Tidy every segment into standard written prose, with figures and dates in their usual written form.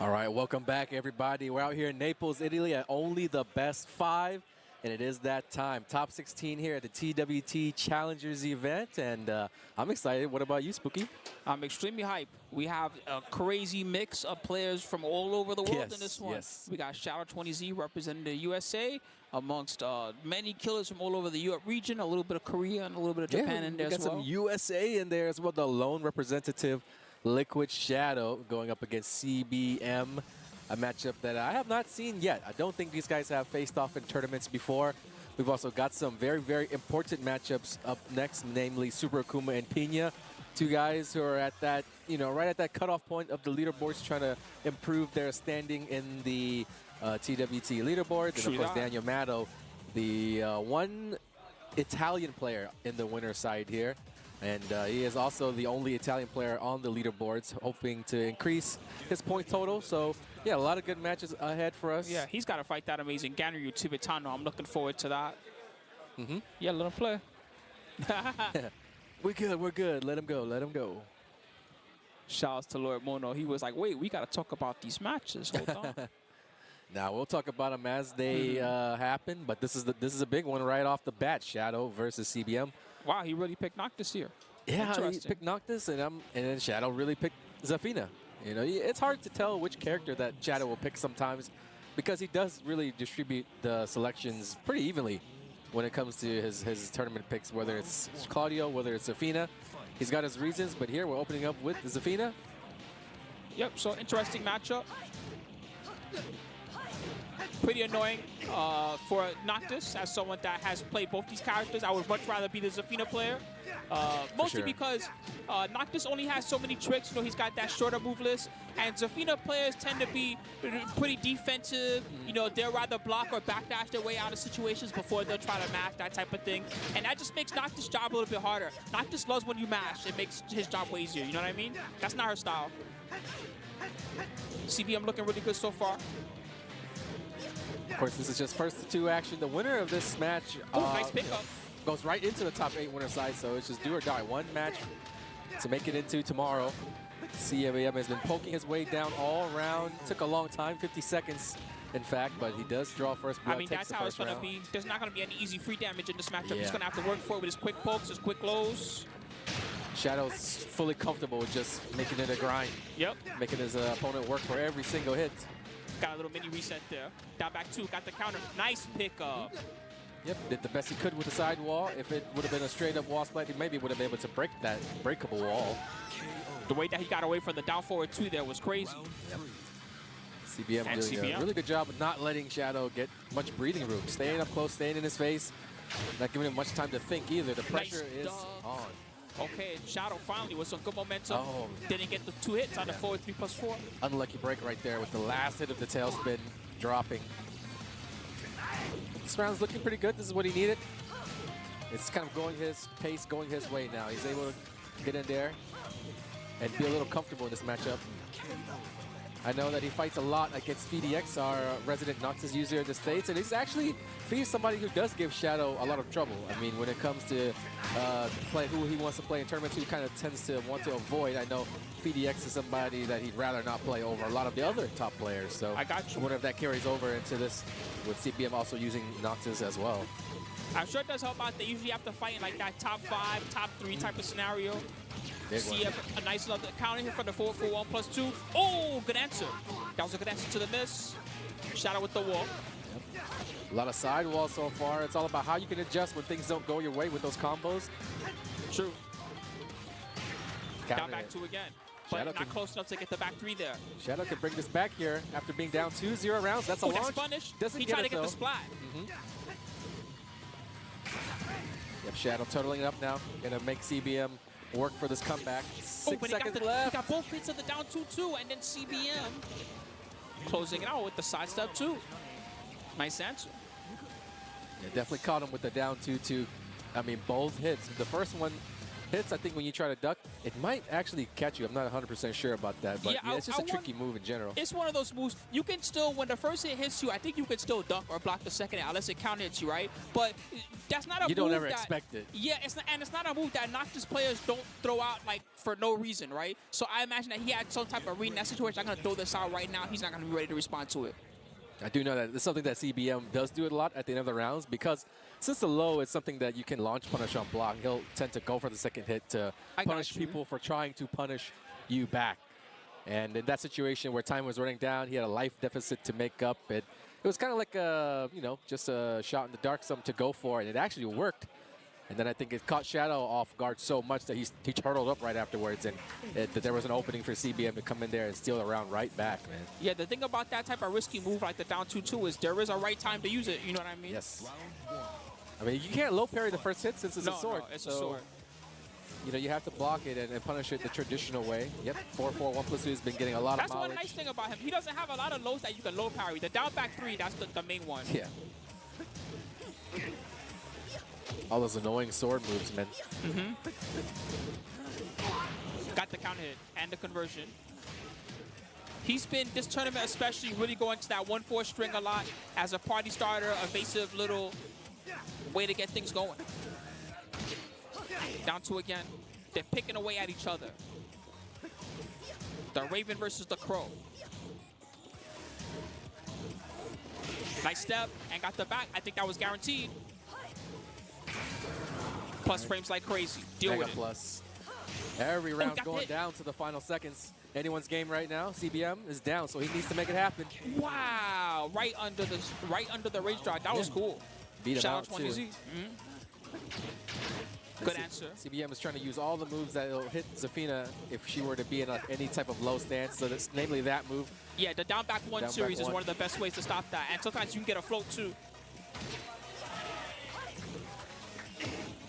All right, welcome back, everybody. We're out here in Naples, Italy at only the best 5, and it is that time. Top 16 here at the TWT Challengers event, and I'm excited. What about you, Spooky? I'm extremely hyped. We have a crazy mix of players from all over the world in this one. Yes. We got Shadow 20Z representing the USA, amongst many killers from all over the Europe region, a little bit of Korea, and a little bit of Japan in there as well. We got some USA in there as well. The lone representative, Liquid Shadow, going up against CBM, a matchup that I have not seen yet. I don't think these guys have faced off in tournaments before. We've also got some very, very important matchups up next, namely Super Akuma and Pina. Two guys who are at that, right at that cutoff point of the leaderboards, trying to improve their standing in the TWT leaderboards. And of course, Daniel Matto, the one Italian player in the winner's side here. And he is also the only Italian player on the leaderboards, hoping to increase his point total. So, yeah, a lot of good matches ahead for us. Yeah, he's got to fight that amazing Ganryu Tibetano. I'm looking forward to that. Yeah, let him play. We're good, we're good. Let him go, let him go. Shouts to Lord Mono. He was like, wait, we got to talk about these matches. Hold on. Now, we'll talk about them as they happen, but this is a big one right off the bat, Shadow versus CBM. Wow, he really picked Noctis here. Yeah, he picked Noctis, and then Shadow really picked Zafina. It's hard to tell which character that Shadow will pick sometimes because he does really distribute the selections pretty evenly when it comes to his tournament picks, whether it's Claudio, whether it's Zafina. He's got his reasons, but here we're opening up with Zafina. Yep, so interesting matchup. Pretty annoying for Noctis, as someone that has played both these characters. I would much rather be the Zafina player, mostly because Noctis only has so many tricks. He's got that shorter move list, and Zafina players tend to be pretty defensive. They'll rather block or backdash their way out of situations before they'll try to mash, that type of thing. And that just makes Noctis' job a little bit harder. Noctis loves when you mash. It makes his job way easier, you know what I mean? That's not her style. CBM looking really good so far. Of course, this is just first 2 action. The winner of this match nice pickup. Goes right into the top 8 winner side, so it's just do or die. One match to make it into tomorrow. CBM has been poking his way down all around. Took a long time, 50 seconds, in fact, but he does draw first blood. I mean, that's how it's going to be. There's not going to be any easy free damage in this matchup. He's going to have to work for it with his quick pokes, his quick lows. Shadow's fully comfortable with just making it a grind. Yep. Making his opponent work for every single hit. Got a little mini reset there. Down back 2, got the counter. Nice pickup. Yep, did the best he could with the side wall. If it would have been a straight up wall split, he maybe would have been able to break that breakable wall. The way that he got away from the down forward 2 there was crazy. Yep. CBM doing a really good job of not letting Shadow get much breathing room. Staying up close, staying in his face. Not giving him much time to think either. The pressure is on. Okay, Shadow finally with some good momentum. Didn't get the 2 hits on the forward 3+4. Unlucky break right there with the last hit of the tailspin dropping. This round's looking pretty good. This is what he needed. It's kind of going his pace, going his way now. He's able to get in there and be a little comfortable in this matchup. I know that he fights a lot against FDX, our resident Noctis user in the States, and he's actually somebody who does give Shadow a lot of trouble. I mean, when it comes to play who he wants to play in tournaments, he kind of tends to want to avoid. I know FDX is somebody that he'd rather not play over a lot of the other top players. So I got you. I wonder if that carries over into this with CBM also using Noctis as well. I'm sure it does help out. They usually have to fight in like that top 5, top 3 type of scenario. See a nice little counter here for the forward for 1+2. Oh, good answer. That was a good answer to the miss. Shadow with the wall. Yep. A lot of side walls so far. It's all about how you can adjust when things don't go your way with those combos. True. Counter down back 2 again. But Shadow not close enough to get the back 3 there. Shadow can bring this back here after being down 2-0 rounds. That's a launch. Punish. Doesn't he get tried it, to get the splat. Yep, Shadow totaling it up now. Gonna make CBM work for this comeback. 6 seconds left. He got both hits of the down 2-2, and then CBM closing it out with the sidestep 2. Nice answer. Yeah, definitely caught him with the down 2-2. I mean, both hits. The first one hits, I think when you try to duck, it might actually catch you. I'm not 100% sure about that, but yeah, it's just a tricky move in general. It's one of those moves. You can still, when the first hit hits you, I think you can still duck or block the second hit unless it counter hits you, right? But that's not a move. You don't ever expect it. Yeah, it's not a move that Noctis players don't throw out like for no reason, right? So I imagine that he had some type of read in that situation. I'm gonna throw this out right now. He's not gonna be ready to respond to it. I do know that it's something that CBM does do it a lot at the end of the rounds because since the low is something that you can launch punish on block, he'll tend to go for the second hit to punish people for trying to punish you back. And in that situation where time was running down, he had a life deficit to make up. It was kind of like a, you know, just a shot in the dark, something to go for, and it actually worked. And then I think it caught Shadow off guard so much that he turtled up right afterwards, and that there was an opening for CBM to come in there and steal the round right back, man. Yeah, the thing about that type of risky move like the down 2-2 is there is a right time to use it, you know what I mean? Yes. I mean, you can't low parry the first hit since it's a sword. No, it's a sword. You know, you have to block it and punish it the traditional way. Yep, 4-4, 1+2 has been getting a lot of mileage. That's one nice thing about him. He doesn't have a lot of lows that you can low parry. The down back 3, that's the main one. Yeah. All those annoying sword moves, man. Got the counter hit and the conversion. He's been, this tournament especially, really going to that 1-4 string a lot as a party starter, evasive little way to get things going. Down 2 again. They're picking away at each other. The Raven versus the Crow. Nice step and got the back. I think that was guaranteed. Plus frames like crazy. Deal with it. Plus. Every round's going down to the final seconds. Anyone's game right now, CBM is down, so he needs to make it happen. Wow! Right under the rage drive. That was cool. Beat him Shout out out 20Z. Good answer. CBM is trying to use all the moves that will hit Zafina if she were to be in any type of low stance, so that's namely that move. Yeah, the down back 1 series is one of the best ways to stop that, and sometimes you can get a float too.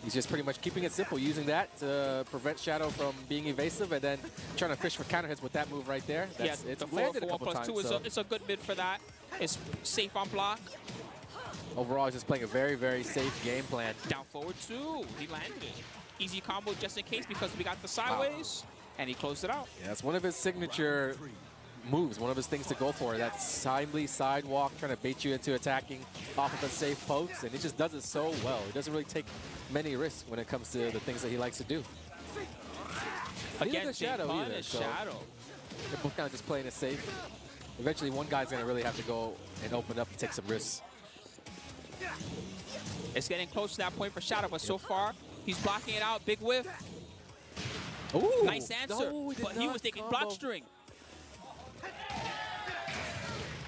He's just pretty much keeping it simple, using that to prevent Shadow from being evasive, and then trying to fish for counter hits with that move right there. That's, yeah, it's the landed a couple 4+2 times. is it's a good mid for that. It's safe on block. Overall, he's just playing a very, very safe game plan. Down forward 2. He landed it. Easy combo just in case because we got the sideways, and he closed it out. Yeah, it's one of his signature moves, one of his things to go for. That timely sidewalk, trying to bait you into attacking off of a safe post, and he just does it so well. He doesn't really take many risks when it comes to the things that he likes to do. Again, Shadow either, so Shadow. they're both kind of just playing it safe. Eventually, one guy's going to really have to go and open up and take some risks. It's getting close to that point for Shadow, but so far, he's blocking it out. Big whiff. Ooh, nice answer, but he was taking block string.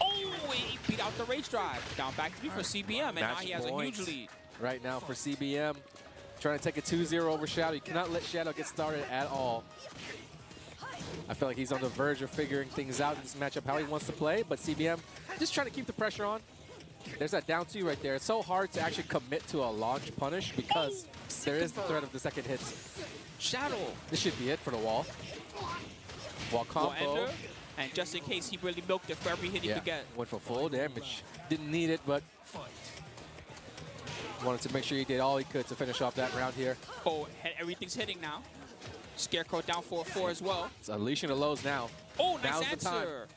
Oh, he beat out the rage drive. Down back 3 for CBM, and now he has a huge lead. Right now for CBM, trying to take a 2-0 over Shadow. You cannot let Shadow get started at all. I feel like he's on the verge of figuring things out in this matchup, how he wants to play, but CBM just trying to keep the pressure on. There's that down 2 right there. It's so hard to actually commit to a launch punish because there is the threat of the second hit. Shadow. This should be it for the wall. Wall combo. And just in case, he really milked it for every hit he could get. Went for full damage. Didn't need it, but wanted to make sure he did all he could to finish off that round here. Oh, everything's hitting now. Scarecrow down 4-4 as well. It's unleashing the lows now. Oh, nice answer.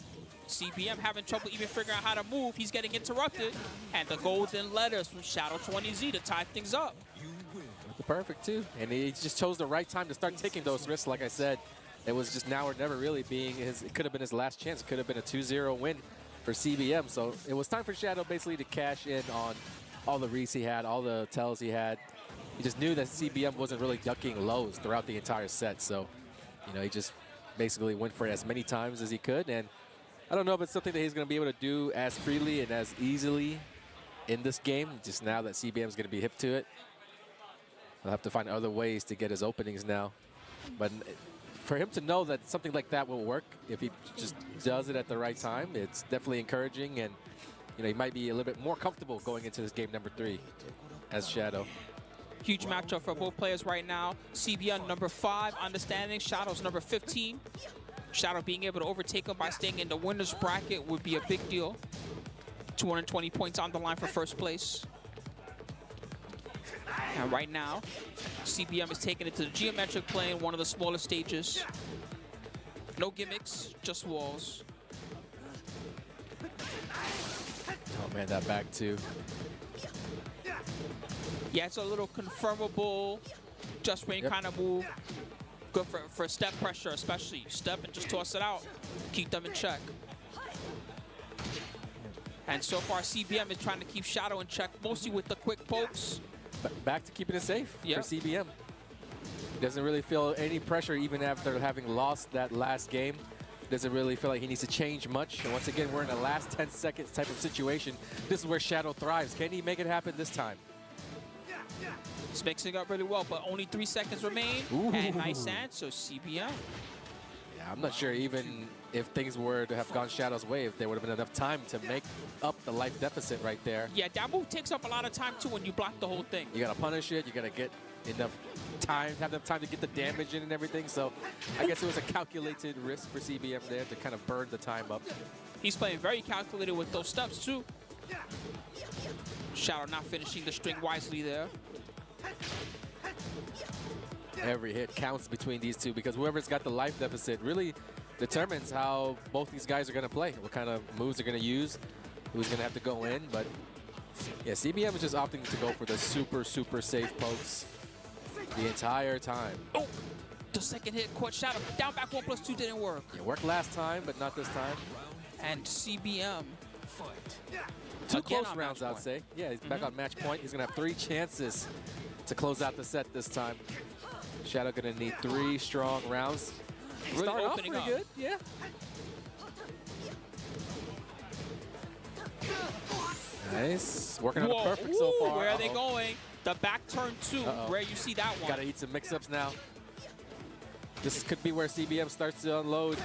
CBM having trouble even figuring out how to move. He's getting interrupted. And the golden letters from Shadow 20Z to tie things up. Perfect, too. And he just chose the right time to start taking those risks, like I said. It was just now or never really being his, it could have been his last chance. It could have been a 2-0 win for CBM. So it was time for Shadow basically to cash in on all the reads he had, all the tells he had. He just knew that CBM wasn't really ducking lows throughout the entire set. So, you know, he just basically went for it as many times as he could. And I don't know if it's something that he's going to be able to do as freely and as easily in this game, just now that CBM is going to be hip to it. He'll have to find other ways to get his openings now. But for him to know that something like that will work, if he just does it at the right time, it's definitely encouraging. And, you know, he might be a little bit more comfortable going into this game number 3 as Shadow. Huge matchup for both players right now. CBM number 5 on the standings. Shadow's number 15. Shadow being able to overtake him by staying in the winner's bracket would be a big deal. 220 points on the line for first place. And right now, CBM is taking it to the geometric plane, one of the smaller stages. No gimmicks, just walls. Oh man, that back two. Yeah, it's a little confirmable, just range kind of move. Good for step pressure, especially. Step and just toss it out. Keep them in check. And so far, CBM is trying to keep Shadow in check, mostly with the quick pokes. Back to keeping it safe for Yep. CBM. Doesn't really feel any pressure even after having lost that last game. Doesn't really feel like he needs to change much. And once again, we're in the last 10 seconds type of situation. This is where Shadow thrives. Can he make it happen this time? It's mixing up really well, but only 3 seconds remain. Ooh. And nice answer, CBM. Yeah, I'm not sure even if things were to have gone Shadow's way, if there would have been enough time to make up the life deficit right there. Yeah, that move takes up a lot of time, too, when you block the whole thing. You got to punish it. You got to get enough time, have enough time to get the damage in and everything. So I guess it was a calculated risk for CBM there to kind of burn the time up. He's playing very calculated with those steps, too. Shadow not finishing the string wisely there. Every hit counts between these two because whoever's got the life deficit really determines how both these guys are going to play, what kind of moves they're going to use, who's going to have to go in. But yeah, CBM is just opting to go for the super, super safe pokes the entire time. Oh, the second hit caught Shadow. Down back 1+2 didn't work. It worked last time, but not this time. And CBM. Two Again close on rounds, match I'd point. say. Yeah, he's back on match point. He's going to have 3 chances to close out the set this time. Shadow going to need 3 strong rounds. Really Start off opening pretty up. good, yeah. Nice. Working on the perfect so far. Where are they going? The back turn 2, where you see that one. Got to eat some mix-ups now. This could be where CBM starts to unload.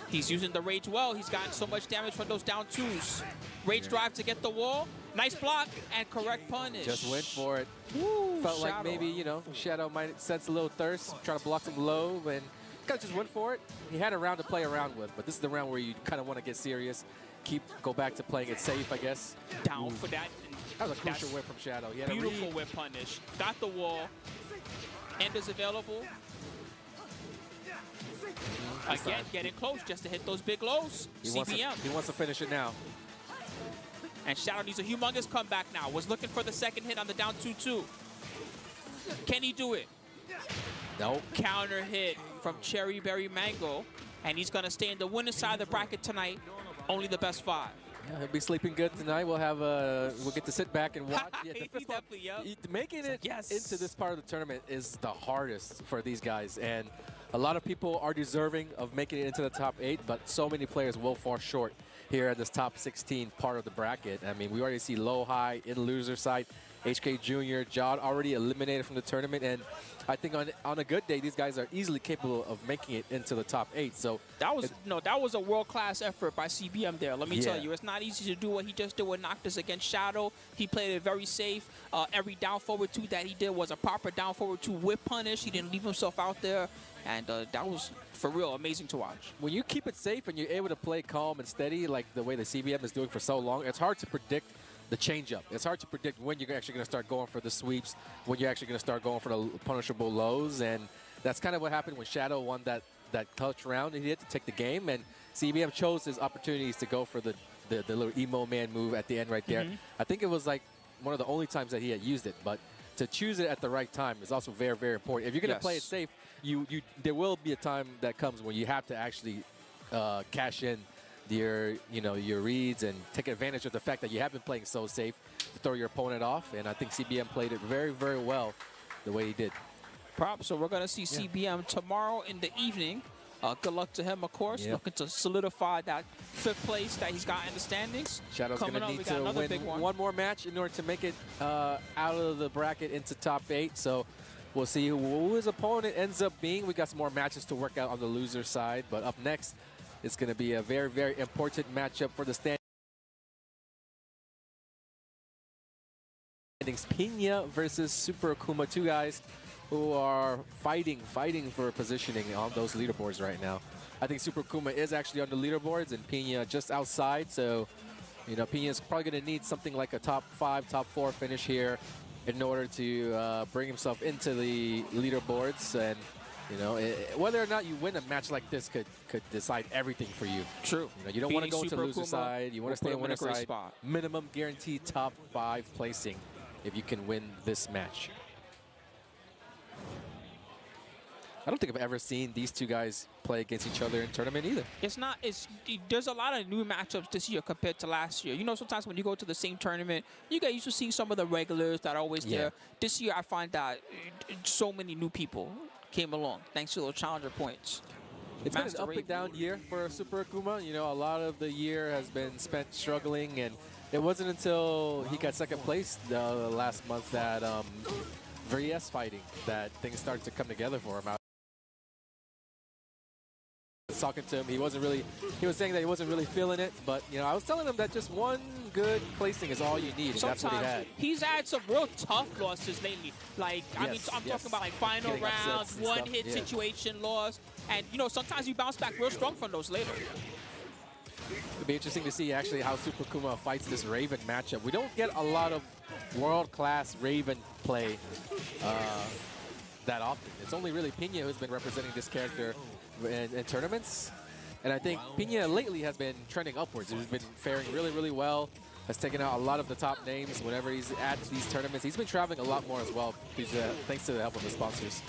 He's using the rage well. He's gotten so much damage from those down 2s. Rage drive to get the wall. Nice block and correct punish. Just went for it. Woo, Felt like Shadow. maybe, you know, Shadow might sense a little thirst, try to block some low, and kind of just went for it. He had a round to play around with, but this is the round where you kind of want to get serious, go back to playing it safe, I guess. Down for that. That was a crucial whip from Shadow. He had Beautiful whip punish. Got the wall. End is available. Again, getting close just to hit those big lows. He CBM. wants to finish it now. And Shadow needs a humongous comeback now. Was looking for the second hit on the down 2-2. Can he do it? Nope. Counter hit from Cherry Berry Mango. And he's going to stay in the winner's side of the bracket tonight. Only the best 5. Yeah, he'll be sleeping good tonight. We'll have we'll get to sit back and watch. Yeah, He first of all, definitely, yep. making it Yes. into this part of the tournament is the hardest for these guys, and a lot of people are deserving of making it into the top 8, but so many players will fall short here at this top 16 part of the bracket. I mean, we already see low, high in loser side. HK Jr., Jod already eliminated from the tournament, and I think on a good day, these guys are easily capable of making it into the top 8. So that was a world-class effort by CBM there. Let me tell you, it's not easy to do what he just did with Noctis against Shadow. He played it very safe. Every down forward 2 that he did was a proper down forward 2 whip punish. He didn't leave himself out there, and that was, for real, amazing to watch. When you keep it safe and you're able to play calm and steady like the way the CBM is doing for so long, it's hard to predict the changeup. It's hard to predict when you're actually going to start going for the sweeps, when you're actually going to start going for the punishable lows, and that's kind of what happened when Shadow won that clutch round. He had to take the game, and CBM chose his opportunities to go for the little emo man move at the end right there. I think it was like one of the only times that he had used it, but to choose it at the right time is also very, very important. If you're going to play it safe, there will be a time that comes when you have to actually cash in your reads and take advantage of the fact that you have been playing so safe to throw your opponent off. And I think CBM played it very, very well the way he did. So we're going to see CBM tomorrow in the evening. Good luck to him, of course. Looking to solidify that 5th place that he's got in the standings. Shadow's going to need to win one more match in order to make it out of the bracket into top 8. So we'll see who his opponent ends up being. We got some more matches to work out on the loser side. But up next, it's going to be a very, very important matchup for the standings. Pina versus Super Akuma, 2 guys who are fighting for positioning on those leaderboards right now. I think Super Akuma is actually on the leaderboards and Pina just outside. So, Pina is probably going to need something like a top 5, top 4 finish here in order to bring himself into the leaderboards. And, you know, whether or not you win a match like this could decide everything for you. True. You know, you don't want to go into Super loser Akuma side. You want to stay on will put him in winner a great side. spot. Minimum guaranteed top 5 placing if you can win this match. I don't think I've ever seen these two guys play against each other in tournament either. There's a lot of new matchups this year compared to last year. You know, sometimes when you go to the same tournament, you get used to seeing some of the regulars that are always there. This year, I find that so many new people came along thanks to those challenger points. It's been an up and down year for Super Akuma. You know, a lot of the year has been spent struggling, and it wasn't until he got second place last month that VS fighting that things started to come together for him. Talking to him, he was saying that he wasn't really feeling it, but you know, I was telling him that just one good placing is all you need, and sometimes that's what he had. He's had some real tough losses lately. Like, I mean, I'm talking about like final rounds, one-hit situation loss, and you know, sometimes you bounce back real strong from those later. It'll be interesting to see actually how Super Akuma fights this Raven matchup. We don't get a lot of world-class Raven play that often. It's only really Pina who's been representing this character in tournaments, and I think Pina lately has been trending upwards. He's been faring really, really well. Has taken out a lot of the top names whenever he's at these tournaments. He's been traveling a lot more as well, thanks to the help of the sponsors.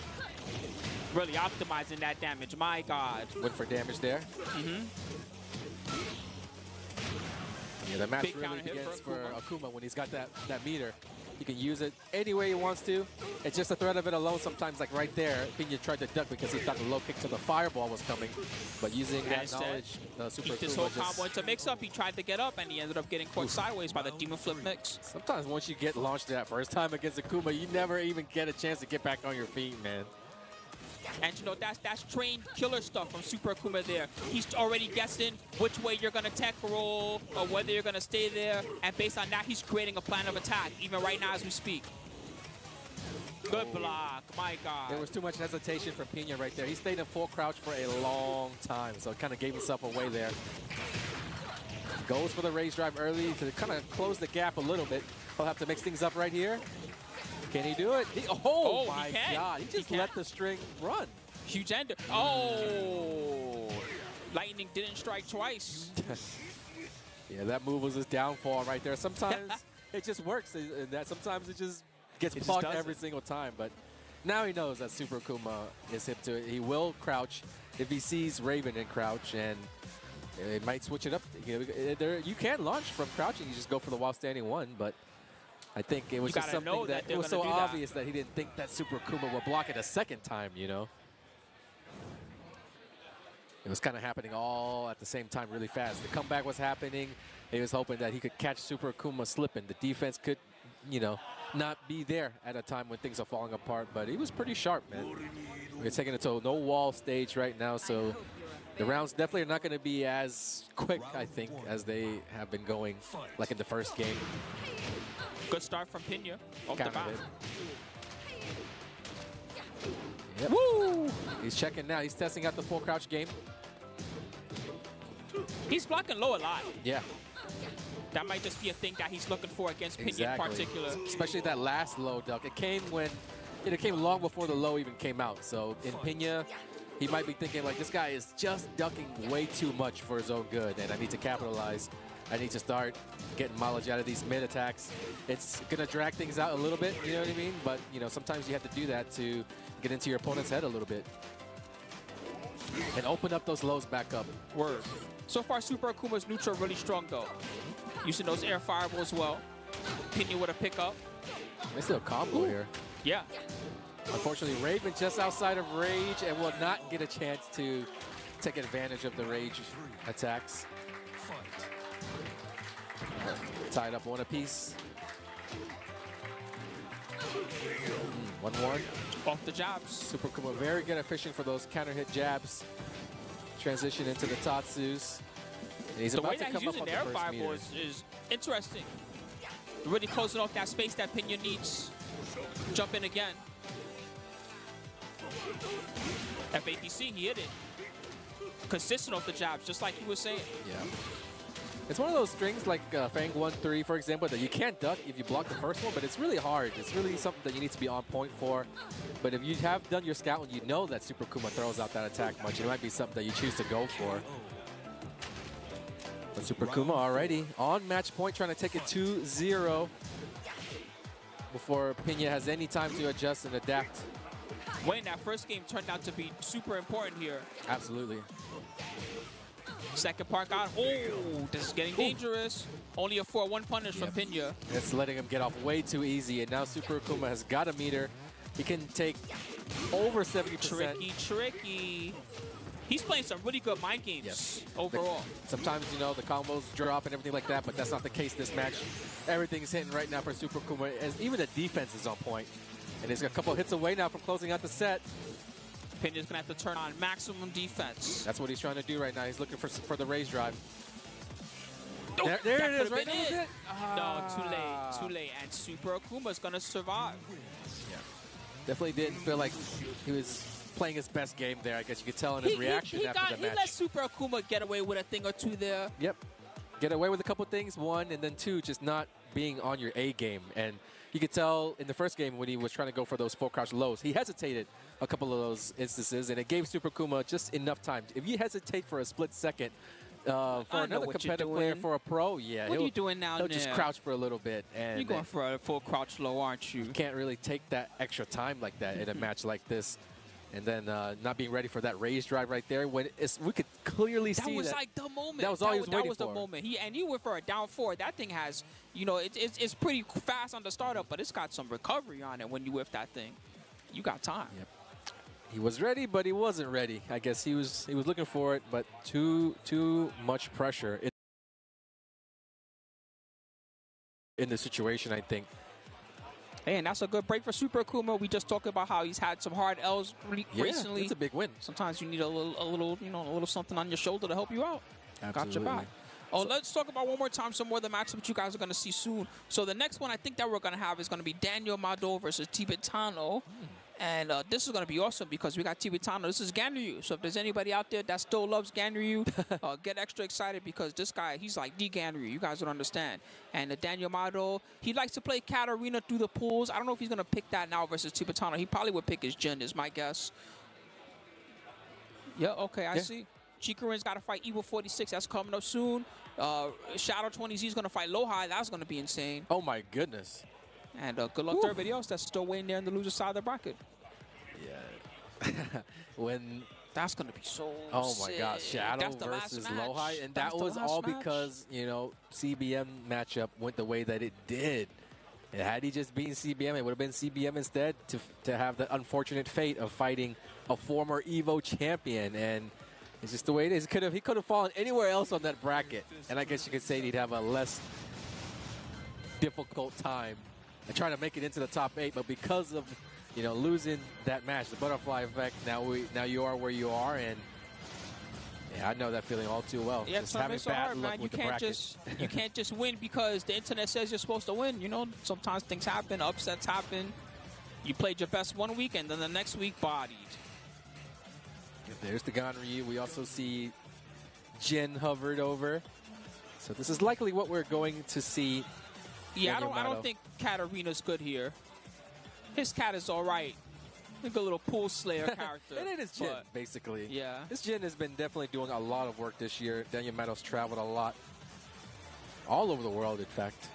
Really optimizing that damage. My God. Went for damage there. Yeah, the match really begins for Akuma when he's got that meter. He can use it any way he wants to. It's just the threat of it alone. Sometimes, like right there, Pina tried to duck because he thought the low kick to the fireball was coming. But using that knowledge, Super Akuma this whole combo into mix-up, he tried to get up, and he ended up getting caught sideways by the Demon Flip mix. Sometimes once you get launched that first time against Akuma, you never even get a chance to get back on your feet, man. And you know, that's trained killer stuff from Super Akuma there. He's already guessing which way you're gonna tech roll or whether you're gonna stay there. And based on that, he's creating a plan of attack, even right now as we speak. Good block, my God. There was too much hesitation from Pina right there. He stayed in full crouch for a long time, so kind of gave himself away there. Goes for the raise drive early to kind of close the gap a little bit. He'll have to mix things up right here. Can he do it? Oh my God. He just let the string run. Huge ender. Oh. Lightning didn't strike twice. Yeah, that move was his downfall right there. Sometimes it just works. Sometimes it just gets plucked every single time. But now he knows that Super Akuma is hip to it. He will crouch if he sees Raven in crouch, and it might switch it up. You can launch from crouching. You just go for the while standing one, but I think it was just something that it was so obvious that he didn't think that Super Akuma would block it a second time, you know? It was kind of happening all at the same time really fast. The comeback was happening. He was hoping that he could catch Super Akuma slipping. The defense could, you know, not be there at a time when things are falling apart, but he was pretty sharp, man. We're taking it to a no-wall stage right now, so the rounds definitely are not going to be as quick, I think, as they have been going, like in the first game. Good start from Pina off the bat. Yep. Woo! He's checking now. He's testing out the full crouch game. He's blocking low a lot. Yeah. That might just be a thing that he's looking for against Pina in particular. Especially that last low duck. It came long before the low even came out. So in Pina, he might be thinking like, this guy is just ducking way too much for his own good, and I need to capitalize. I need to start getting mileage out of these mid attacks. It's gonna drag things out a little bit, you know what I mean? But you know, sometimes you have to do that to get into your opponent's head a little bit and open up those lows back up. Word. So far, Super Akuma's neutral really strong though. Using those air fireballs well. Pina with a pickup. They still combo here. Yeah. Unfortunately, Raven just outside of rage and will not get a chance to take advantage of the rage attacks. Tied up one apiece. 1-1. Off the jabs. Super Akuma very good at fishing for those counter hit jabs. Transition into the Tatsus. And he's about to come up on the first meter. Is interesting. Really closing off that space that Pina needs. Jump in again. FAPC, he hit it. Consistent off the jabs, just like he was saying. Yeah. It's one of those strings like Fang 1-3, for example, that you can't duck if you block the first one, but it's really hard. It's really something that you need to be on point for. But if you have done your scout and you know that Super Kuma throws out that attack much, it might be something that you choose to go for. But Super Kuma already on match point, trying to take it 2-0 before Pena has any time to adjust and adapt. Winning that first game turned out to be super important here. Absolutely. Second part got, oh, this is getting dangerous. Only a 4-1 punish from Pena. It's letting him get off way too easy, and now Super Kuma has got a meter. He can take over 70%. Tricky, tricky. He's playing some really good mind games overall. Sometimes, you know, the combos drop and everything like that, but that's not the case this match. Everything's hitting right now for Super Kuma, as even the defense is on point. And he's a couple hits away now from closing out the set. Pena's gonna have to turn on maximum defense. That's what he's trying to do right now. He's looking for the raise drive. Oh, there it is, right? That was it. No, too late. And Super Akuma's gonna survive. Yeah. Definitely didn't feel like he was playing his best game there. I guess you could tell in his reaction after the match. He let Super Akuma get away with a thing or two there. Yep. Get away with a couple things, one, and then two, just not being on your A game. And you could tell in the first game when he was trying to go for those full crouch lows, he hesitated a couple of those instances, and it gave Super Kuma just enough time. If you hesitate for a split second, for another competitive player, for a pro, yeah. What are you doing now? He'll just crouch for a little bit. And you're going for a full crouch low, aren't you? You can't really take that extra time like that in a match like this. And then not being ready for that raise drive right there, when we could clearly see that. That was like the moment. That was all he was waiting for. That was the moment. And he went for a down 4. That thing has, you know, it's pretty fast on the startup, but it's got some recovery on it when you whip that thing. You got time. Yep. He was ready, but he wasn't ready. I guess he was looking for it, but too much pressure in the situation, I think. Hey, and that's a good break for Super Akuma. We just talked about how he's had some hard L's recently. It's a big win. Sometimes you need a little something on your shoulder to help you out. Absolutely. Got your back. Oh, let's talk about one more time some more of the matchups you guys are going to see soon. So the next one I think that we're going to have is going to be Daniel Mado versus Tibetano. And this is going to be awesome because we got Tibetano. This is Ganryu. So if there's anybody out there that still loves Ganryu, get extra excited because this guy, he's like the Ganryu. You guys don't understand. And Daniel Mado, he likes to play Cat Arena through the pools. I don't know if he's going to pick that now versus Tibetano. He probably would pick his Jin, is my guess. Yeah, okay, I see. Chikarin's got to fight Evil 46. That's coming up soon. Shadow 20Z is going to fight Lohai. That's going to be insane. Oh, my goodness. And good luck to everybody else that's still waiting there in the loser side of the bracket. Yeah. When that's going to be so my gosh, Shadow versus Lohai. And that was all because, you know, CBM matchup went the way that it did. And had he just beaten CBM, it would have been CBM instead to have the unfortunate fate of fighting a former EVO champion. And it's just the way it is. He could have fallen anywhere else on that bracket. And I guess you could say he'd have a less difficult time and trying to make it into the top 8. But because of, you know, losing that match, the butterfly effect, now you are where you are. And yeah, I know that feeling all too well. Yeah, just having so bad hard, luck man. with You can't just win because the internet says you're supposed to win. You know, sometimes things happen, upsets happen. You played your best one week, and then the next week bodied. There's the Ganryu. We also see Jin hovered over. So this is likely what we're going to see. Yeah, I don't think Cat Arena's good here. His Cat is all right. I think a little pool slayer character. It is Jin, basically. Yeah. This Jin has been definitely doing a lot of work this year. Daniel Mado's traveled a lot. All over the world, in fact.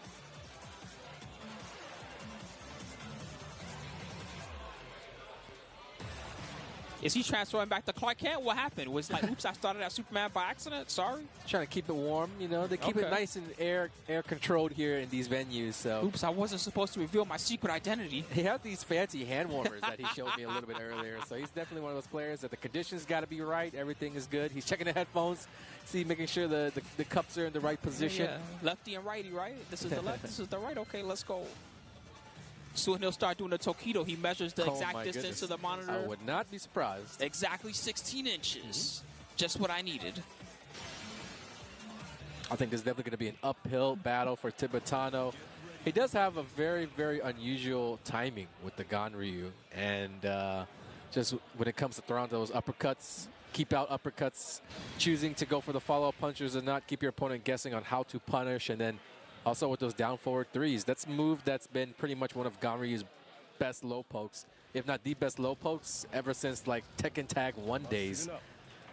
Is he transferring back to Clark Kent? What happened? Was like, oops, I started at Superman by accident? Sorry. Trying to keep it warm, you know. They keep it nice and air controlled here in these venues. So. Oops, I wasn't supposed to reveal my secret identity. He had these fancy hand warmers that he showed me a little bit earlier. So he's definitely one of those players that the conditions got to be right. Everything is good. He's checking the headphones, making sure the cups are in the right position. Yeah. Lefty and righty, right? This is the left, this is the right. Okay, let's go. Soon he'll start doing the Tokido. He measures the exact distance to the monitor. I would not be surprised. Exactly 16 inches. Just what I needed. I think there's definitely going to be an uphill battle for Tibetano. He does have a very, very unusual timing with the Ganryu. And just when it comes to throwing those uppercuts, keep out uppercuts, choosing to go for the follow-up punches and not keep your opponent guessing on how to punish, and then also with those down forward threes. That's a move that's been pretty much one of Ganryu's best low pokes, if not the best low pokes ever since like Tekken Tag 1 days.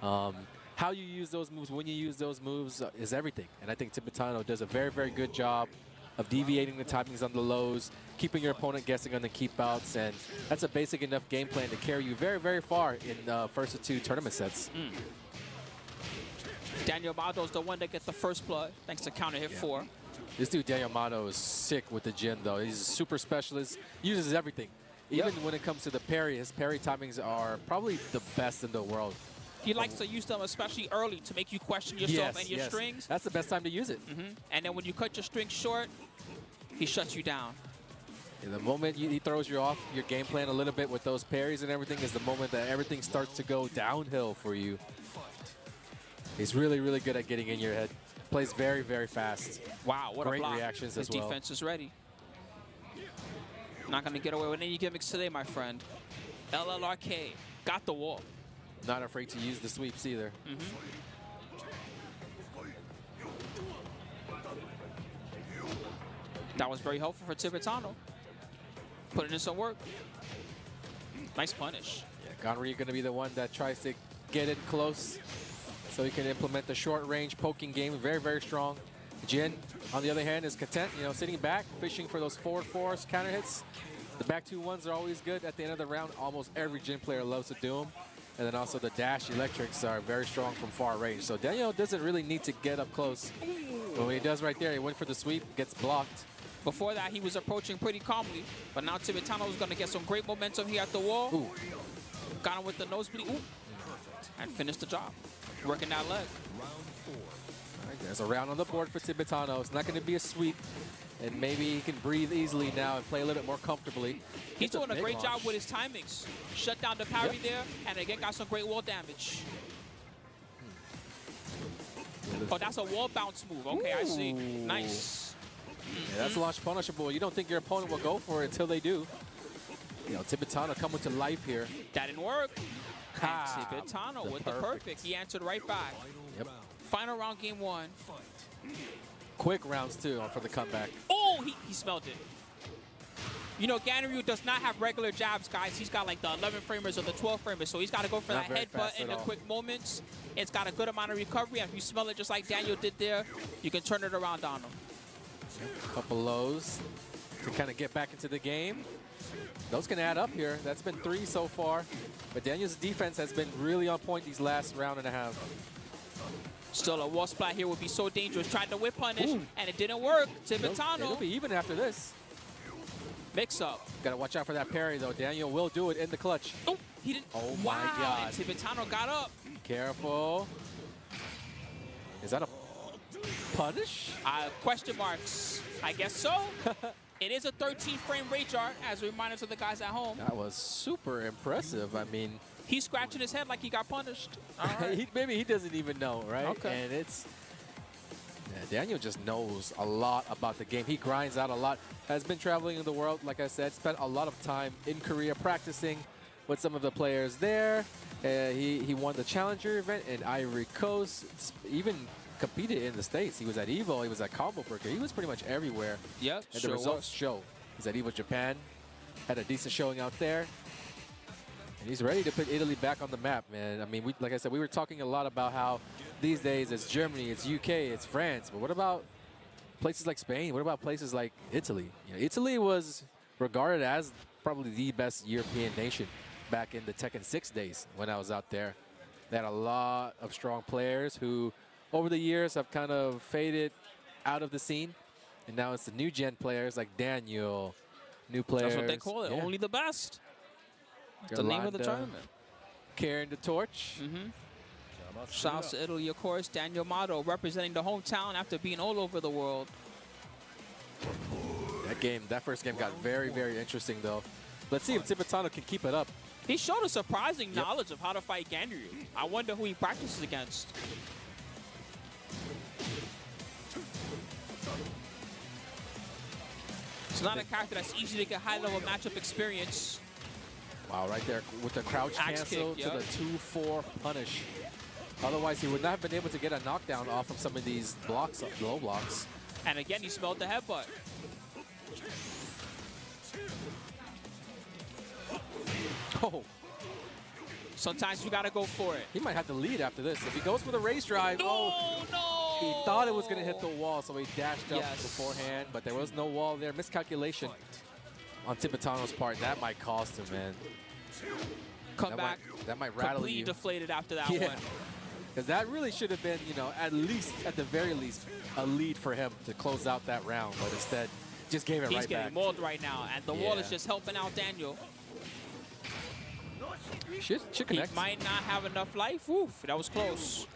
How you use those moves, when you use those moves is everything. And I think Tibetano does a very, very good job of deviating the timings on the lows, keeping your opponent guessing on the keep outs, and that's a basic enough game plan to carry you very, very far in the first of 2 tournament sets. Daniel Mado's the one that gets the first blood, thanks to counter hit 4. This dude, Daniel Mado, is sick with the Jin, though. He's a super specialist, uses everything. Even when it comes to the parry, his parry timings are probably the best in the world. He likes to use them especially early to make you question yourself and your strings. That's the best time to use it. And then when you cut your strings short, he shuts you down. And the moment he throws you off your game plan a little bit with those parries and everything is the moment that everything starts to go downhill for you. He's really, really good at getting in your head. Plays very, very fast. Wow, what great a block. Reactions His as well. defense is ready. Not going to get away with any gimmicks today, my friend. LLRK got the wall. Not afraid to use the sweeps either. That was very helpful for Tibetano. Putting in some work. Nice punish. Yeah, Ganryu going to be the one that tries to get it close so he can implement the short range poking game. Very, very strong. Jin, on the other hand, is content, you know, sitting back, fishing for those forward fours, counter hits. The back 2-1s are always good at the end of the round. Almost every Jin player loves to do them. And then also the dash electrics are very strong from far range. So Daniel doesn't really need to get up close. But when he does right there, he went for the sweep, gets blocked. Before that, he was approaching pretty calmly. But now Tibetano is going to get some great momentum here at the wall. Ooh. Got him with the nosebleed. Ooh. And finished the job. Working that leg. There's a round on the board for Tibetano. It's not going to be a sweep. And maybe he can breathe easily now and play a little bit more comfortably. He's doing a great job with his timings. Shut down the parry there, and again got some great wall damage. Oh, that's a wall bounce move. Okay, I see. Nice. Yeah, that's launch punishable. You don't think your opponent will go for it until they do. You know, Tibetano coming to life here. That didn't work. And Tibetano with the perfect. He answered right back. Yep. Final round, game 1. Quick rounds, too, for the comeback. Oh, he smelled it. You know, Ganryu does not have regular jabs, guys. He's got like the 11 framers or the 12 framers, so he's got to go for that headbutt in the quick moments. It's got a good amount of recovery, and if you smell it just like Daniel did there, you can turn it around on him. A couple lows to kind of get back into the game. Those can add up here. That's been 3 so far, but Daniel's defense has been really on point these last round and a half. Still, a wall splat here would be so dangerous. Tried to whip punish, and it didn't work. Tibetano. It'll be even after this. Mix up. Got to watch out for that parry, though. Daniel will do it in the clutch. Oh, he didn't. Oh, wow. my God. And Tibetano got up. Careful. Is that a punish? Question marks. I guess so. It is a 13-frame rage art, as a reminder to the guys at home. That was super impressive. I mean, he's scratching his head like he got punished. All right. Maybe he doesn't even know, right? Okay. And it's... Yeah, Daniel just knows a lot about the game. He grinds out a lot. Has been traveling in the world, like I said. Spent a lot of time in Korea practicing with some of the players there. He won the Challenger event in Ivory Coast. Even competed in the States. He was at EVO. He was at Combo Breaker. He was pretty much everywhere. Yep, and the results show. He's at EVO Japan. Had a decent showing out there. And he's ready to put Italy back on the map, man. I mean, like I said, we were talking a lot about how these days it's Germany, it's UK, it's France. But what about places like Spain? What about places like Italy? You know, Italy was regarded as probably the best European nation back in the Tekken 6 days when I was out there. They had a lot of strong players who, over the years, have kind of faded out of the scene. And now it's the new gen players like Daniel, new players. That's what they call it, only the best. That's the name of the tournament. Carrying the torch. Shouts to Italy, of course. Daniel Mato representing the hometown after being all over the world. That first game got very, very interesting, though. Let's see if Tibetano can keep it up. He showed a surprising knowledge of how to fight Ganryu. I wonder who he practices against. It's not a character that's easy to get high-level matchup experience. Wow, right there with the crouch Axe cancel kick, to the 2-4 punish. Otherwise, he would not have been able to get a knockdown off of some of these blocks, low blocks. And again, he smelled the headbutt. Oh, Sometimes you got to go for it. he might have to lead after this. If he goes for the raise drive, No. he thought it was going to hit the wall, so he dashed up Yes. beforehand, but there was no wall there. Miscalculation on Tibetano's part. That might cost him, man. Come back. That might rattle Completely you. deflated after that Yeah. one. Because that really should have been, you know, at the very least, a lead for him to close out that round. But instead, just gave it He's right getting back. mauled right now, and the wall is Yeah. just helping out Daniel. Should He connect. might not have enough life. Oof, that was close.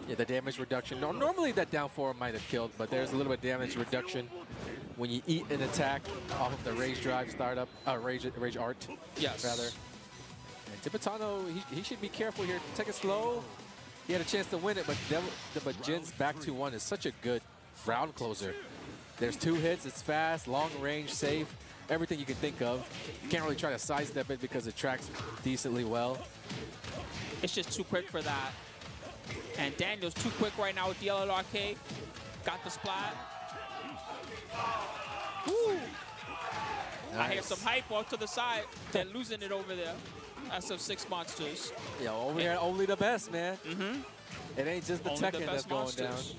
Yeah, the damage reduction. No, normally that down 4 might have killed, but there's a little bit of damage reduction when you eat an attack off of the rage drive startup, rage art, Yes. rather. And Tibetano, he should be careful here. Take it slow. He had a chance to win it, but Jin's back 2-1 is such a good round closer. There's 2 hits, it's fast, long range, safe, everything you can think of. You can't really try to sidestep it because it tracks decently well. It's just too quick for that. And Daniel's too quick right now with the LLRK. Got the splat. Woo. I hear Nice. some hype off to the side. They're losing it over there. That's some 6 monsters. Yo, over here, only the best, man. It ain't just the Only the Tekken that's best going down. monsters.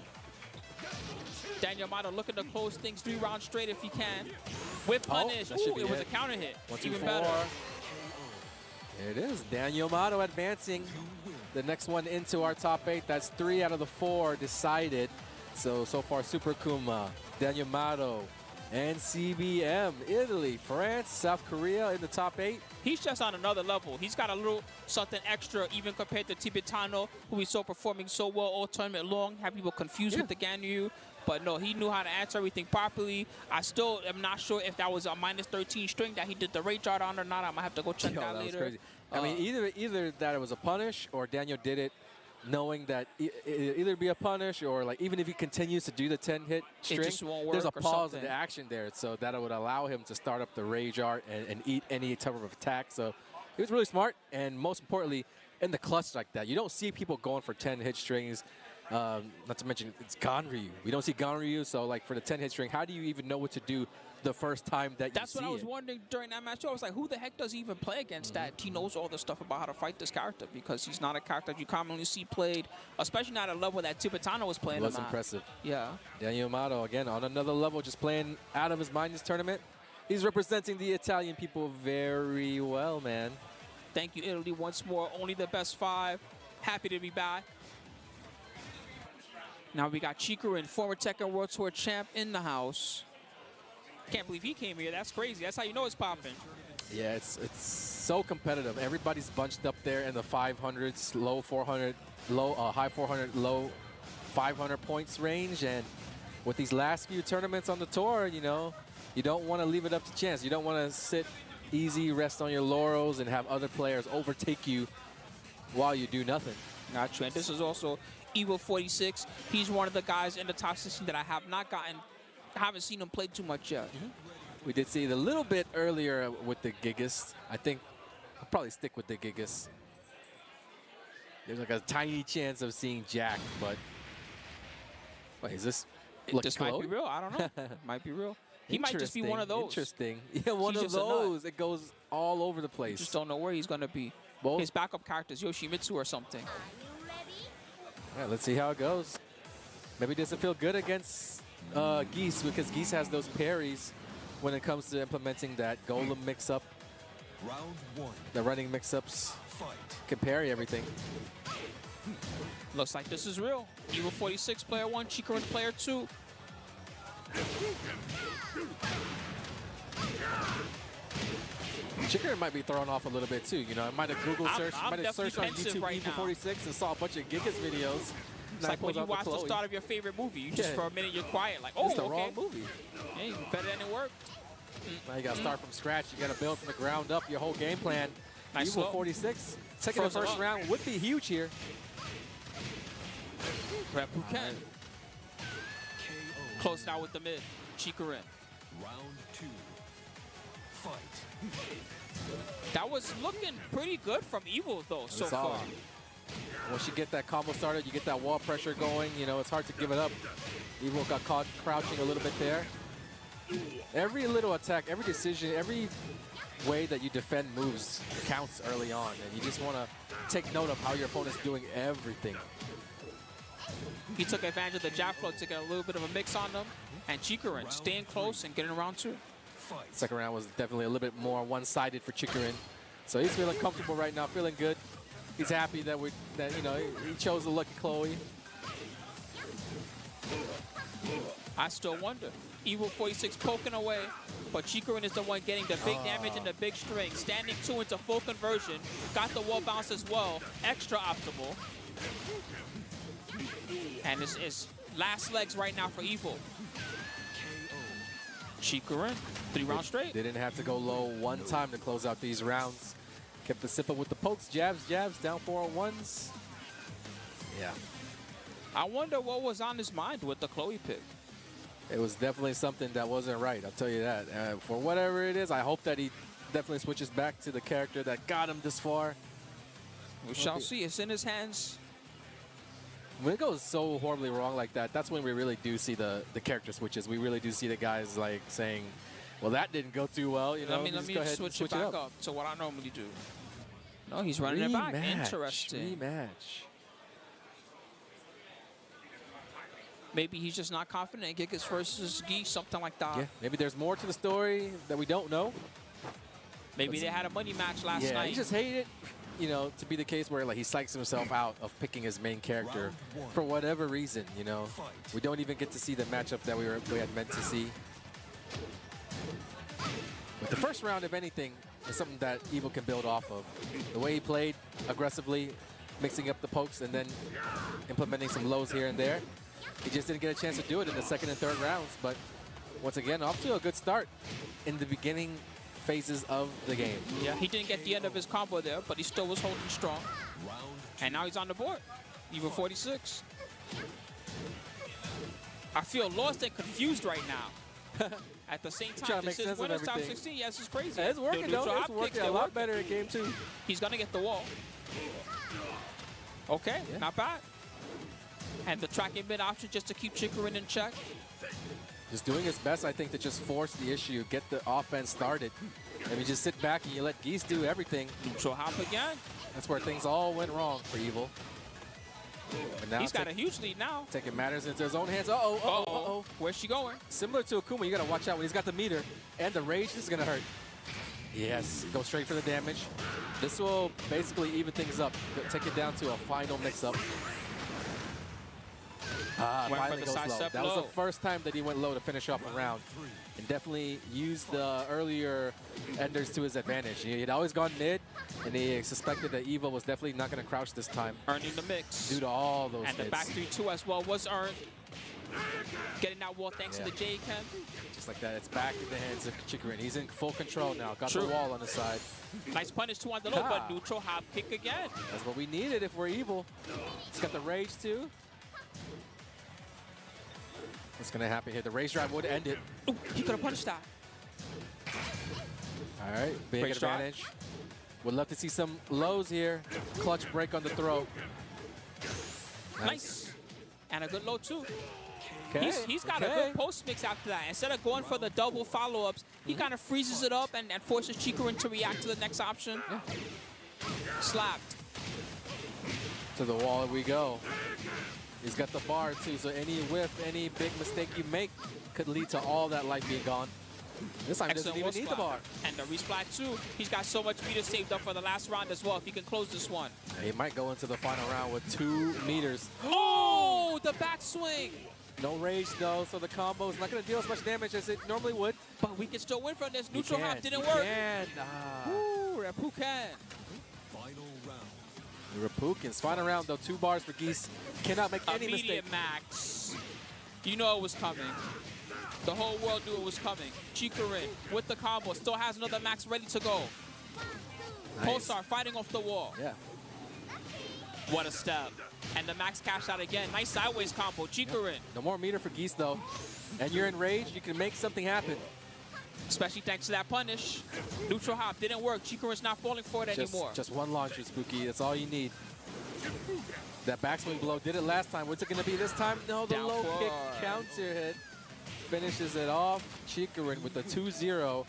Daniel Mato looking to close things 3 rounds straight if he can. With punish. that should Ooh, be it was a it. counter hit. 1, 2, Even 4. better. There it is. Daniel Mato advancing. The next one into our top 8. That's 3 out of the 4 decided. So far, Super Kuma, Daniel Mato, and CBM, Italy, France, South Korea in the top 8. He's just on another level. He's got a little something extra even compared to Tibetano, who we saw performing so well all tournament long, have people confused with the Ganryu. But no, he knew how to answer everything properly. I still am not sure if that was a -13 string that he did the rage art on or not. I might have to go check that was later. crazy. I mean, either that it was a punish or Daniel did it knowing that it either be a punish or like even if he continues to do the 10-hit string, just won't there's a work or pause in something. the action there, so that would allow him to start up the rage art and eat any type of attack. So he was really smart, and most importantly, in the clutch like that, you don't see people going for 10-hit strings. Not to mention it's Ganryu. We don't see Ganryu, so like for the 10-hit string, how do you even know what to do the first time that you see it? That's what I was wondering during that match. I was like, who the heck does he even play against that? He knows all the stuff about how to fight this character because he's not a character you commonly see played, especially not at a level that Tibetano was playing It was him at. impressive. Yeah. Daniel Mato, again, on another level, just playing out of his mind this tournament. He's representing the Italian people very well, man. Thank you, Italy, once more. Only the best 5. Happy to be back. Now we got Chikurin, former Tekken World Tour champ, in the house. Can't believe he came here. That's crazy. That's how you know it's popping. Yeah, it's so competitive. Everybody's bunched up there in the 500s, low 400, high 400, low 500 points range. And with these last few tournaments on the tour, you know, you don't want to leave it up to chance. You don't want to sit easy, rest on your laurels, and have other players overtake you while you do nothing. Gotcha. And this is also Evil 46. He's one of the guys in the top 16 that I haven't seen him play too much yet. We did see it a little bit earlier with the Gigas. I think I'll probably stick with the Gigas. There's like a tiny chance of seeing Jack, but wait, is this This might be real. I don't know. Might be real. He might just be one of those. Interesting. Yeah, one He's of just a nut. those. It goes all over the place. Just don't know where he's going to be. Both. His backup character is Yoshimitsu or something. All right, let's see how it goes. Maybe it doesn't feel good against Geese because Geese has those parries when it comes to implementing that golem mix-up. Round 1. The running mix-ups Fight. can parry everything. Looks like this is real. Evil 46, player 1, Chikurin, player 2. Chikurin might be thrown off a little bit too. You know, I might have Google searched, I'm might have searched on definitely YouTube right Evil now. 46 and saw a bunch of Gigas videos. It's like when you watch the start of your favorite movie. You just, for a minute, you're quiet. Like, oh, It's the okay. wrong movie. Hey, better than it worked. Now you got to start from scratch. You got to build from the ground up your whole game plan. Nice Evil slow. 46 taking the Frozen first up. round would be huge here. Repuken. KO. Close now with the mid. Chikurin. Round 2. That was looking pretty good from Evil, though, so solid. far. Once you get that combo started, you get that wall pressure going, you know, it's hard to give it up. Evil got caught crouching a little bit there. Every little attack, every decision, every way that you defend moves counts early on, and you just want to take note of how your opponent's doing everything. He took advantage of the jab flow to get a little bit of a mix on them, and Chikarin staying close and getting around 2. Second round was definitely a little bit more one-sided for Chikarin, so he's feeling comfortable right now, feeling good. He's happy that you know, he chose the lucky Chloe. I still wonder. Evil 46 poking away, but Chikarin is the one getting the big damage and the big string. Standing 2 into full conversion. Got the wall bounce as well. Extra optimal. And it's last legs right now for Evil. Chikarin, 3 rounds straight. Didn't have to go low one time to close out these rounds. Kept the simple with the pokes, jabs, down 4-on-1s. Yeah. I wonder what was on his mind with the Chloe pick. It was definitely something that wasn't right, I'll tell you that. For whatever it is, I hope that he definitely switches back to the character that got him this far. We shall see. It's in his hands. When it goes so horribly wrong like that, that's when we really do see the character switches. We really do see the guys like saying, well, that didn't go too well. You know, let me switch it back up to what I normally do. No, he's running it back. Interesting. Rematch. Maybe he's just not confident in Gigas versus Geese, something like that. Yeah, maybe there's more to the story that we don't know. Maybe they had a money match last night. Yeah, he just hated it, you know, to be the case where like he psychs himself out of picking his main character for whatever reason, you know. We don't even get to see the matchup that we had meant to see. But the first round, if anything, is something that Evil can build off of. The way he played aggressively, mixing up the pokes and then implementing some lows here and there. He just didn't get a chance to do it in the second and third rounds, but once again, off to a good start in the beginning phases of the game. Yeah, he didn't get the end of his combo there, but he still was holding strong. And now he's on the board, even 46. I feel lost and confused right now. At the same time, this is winner's top 16. Yes, it's crazy. Yeah, it's working, though. It's working a lot better in game 2. He's going to get the wall. Okay, yeah. Not bad. And the tracking mid option just to keep Chikarin in check. Just doing his best, I think, to just force the issue, get the offense started. And you just sit back and you let Geese do everything. Neutral hop again. That's where things all went wrong for Evil. And now he's got a huge lead now. Taking matters into his own hands. Uh-oh. Where's she going? Similar to Akuma, you got to watch out when he's got the meter. And the rage, this is going to hurt. Yes, go straight for the damage. This will basically even things up. Take it down to a final mix-up. Finally goes low. That was the first time that he went low to finish off a round. And definitely used the earlier enders to his advantage. He had always gone mid, and he suspected that Evil was definitely not going to crouch this time. Earning the mix. Due to all those And the back 3-2 as well was earned. Getting that wall thanks to the J Ken. Just like that, it's back in the hands of Chikarin. He's in full control now. Got the wall on the side. Nice punish 2 on the low, but neutral hop kick again. That's what we needed if we're Evil. He's got the rage too. What's going to happen here? The rage drive would end it. Ooh, he could have punched that. All right, big advantage. Would love to see some lows here. Clutch break on the throw. Nice. And a good low too. Okay. He's got a good post mix after that. Instead of going for the double follow-ups, he kind of freezes it up and forces Chikarin to react to the next option. Yeah. Slapped. To the wall we go. He's got the bar too, so any whiff, any big mistake you make could lead to all that life being gone. This time he doesn't even need the bar. And the resplat too. He's got so much meter saved up for the last round as well if he can close this one. He might go into the final round with 2 meters. Oh, the backswing. No rage though, so the combo is not going to deal as much damage as it normally would. But we can still win from this. Neutral hop didn't work. Ooh, Rapukan. Rapukins. Final round though, 2 bars for Geese. Cannot make any mistake. Immediate max. You know it was coming. The whole world knew it was coming. Chikarin with the combo. Still has another max ready to go. Nice. Pulsar fighting off the wall. Yeah. What a step. And the max cash out again. Nice sideways combo. Chikarin. No more meter for Geese though. And you're in rage, you can make something happen. Especially thanks to that punish. Neutral hop didn't work. Chikurin's not falling for it anymore. Just one launcher, Spooky. That's all you need. That backswing blow did it last time. What's it going to be this time? No, the Down low four. kick counter hit finishes it off. Chikurin with the 2-0.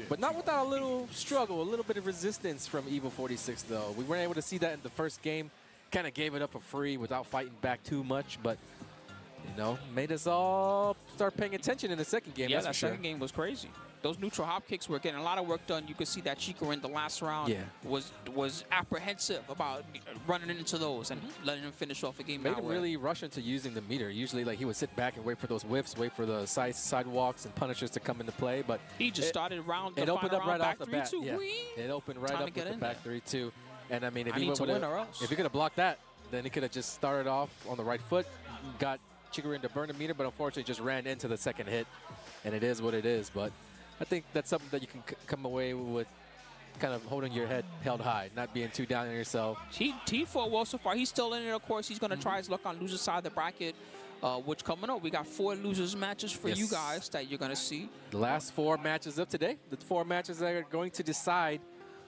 But not without a little struggle, a little bit of resistance from Evil 46, though. We weren't able to see that in the first game. Kind of gave it up for free without fighting back too much, but, you know, made us all start paying attention in the second game. Yeah, that's that for sure. second game was crazy. Those neutral hop kicks were getting a lot of work done. You could see that Chikurin the last round was apprehensive about running into those and letting him finish off a game. Made him really rush into using the meter. Usually, like, he would sit back and wait for those whiffs, wait for the sidewalks and punishers to come into play. But he just started round. It opened up right off the bat. Yeah. It opened right up with the back 3-2. And I mean, if he would have blocked that, then he could have just started off on the right foot, got Chikurin to burn the meter, but unfortunately just ran into the second hit. And it is what it is. But I think that's something that you can come away with, kind of holding your head held high, not being too down on yourself. He fought well so far. He's still in it, of course. He's going to try his luck on loser side of the bracket, which coming up. We got 4 losers matches for you guys that you're going to see. The last 4 matches of today, the 4 matches that are going to decide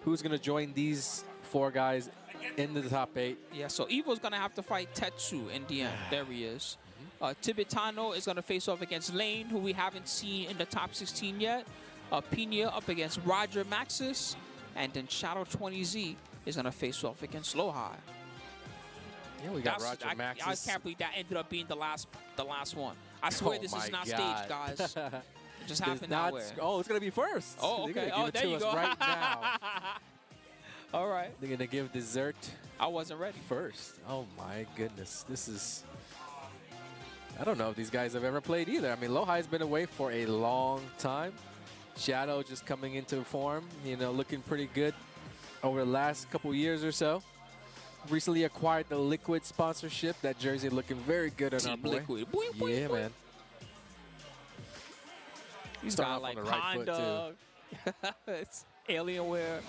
who's going to join these 4 guys into the top 8. Yeah, so Evo's going to have to fight Tetsu in the end. There he is. Tibetano is going to face off against Lane, who we haven't seen in the top 16 yet. Pina up against Roger Maxis. And then Shadow 20Z is going to face off against Lohai. Yeah, we got Roger Maxis. I can't believe that ended up being the last one. I swear this is not staged, guys. It just happened that way. Oh, it's going to be first. Oh, okay. Oh, there you go. Right now. All right. They're going to give dessert. I wasn't ready. First. Oh, my goodness. This is... I don't know if these guys have ever played either. I mean, Lohai's been away for a long time. Shadow just coming into form, you know, looking pretty good over the last couple years or so. Recently acquired the Liquid sponsorship. That jersey looking very good on our boy. Liquid. Boing, boing, yeah, boing. man. He's got like Honda. It's Alienware.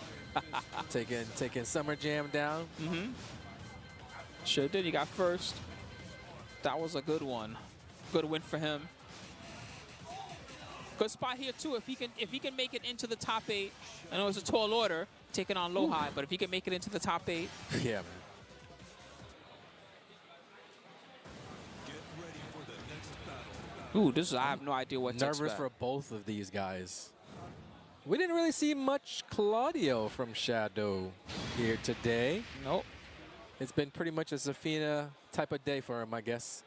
taking Summer Jam down. Sure did. He got first. That was a good one. Good win for him. Good spot here too. If he can make it into the top 8, I know it's a tall order taking on Lohai, but if he can make it into the top 8, yeah, man. Ooh, this is I have no idea what to Nervous expect. for both of these guys. We didn't really see much Claudio from Shadow here today. Nope. It's been pretty much a Zafina type of day for him, I guess.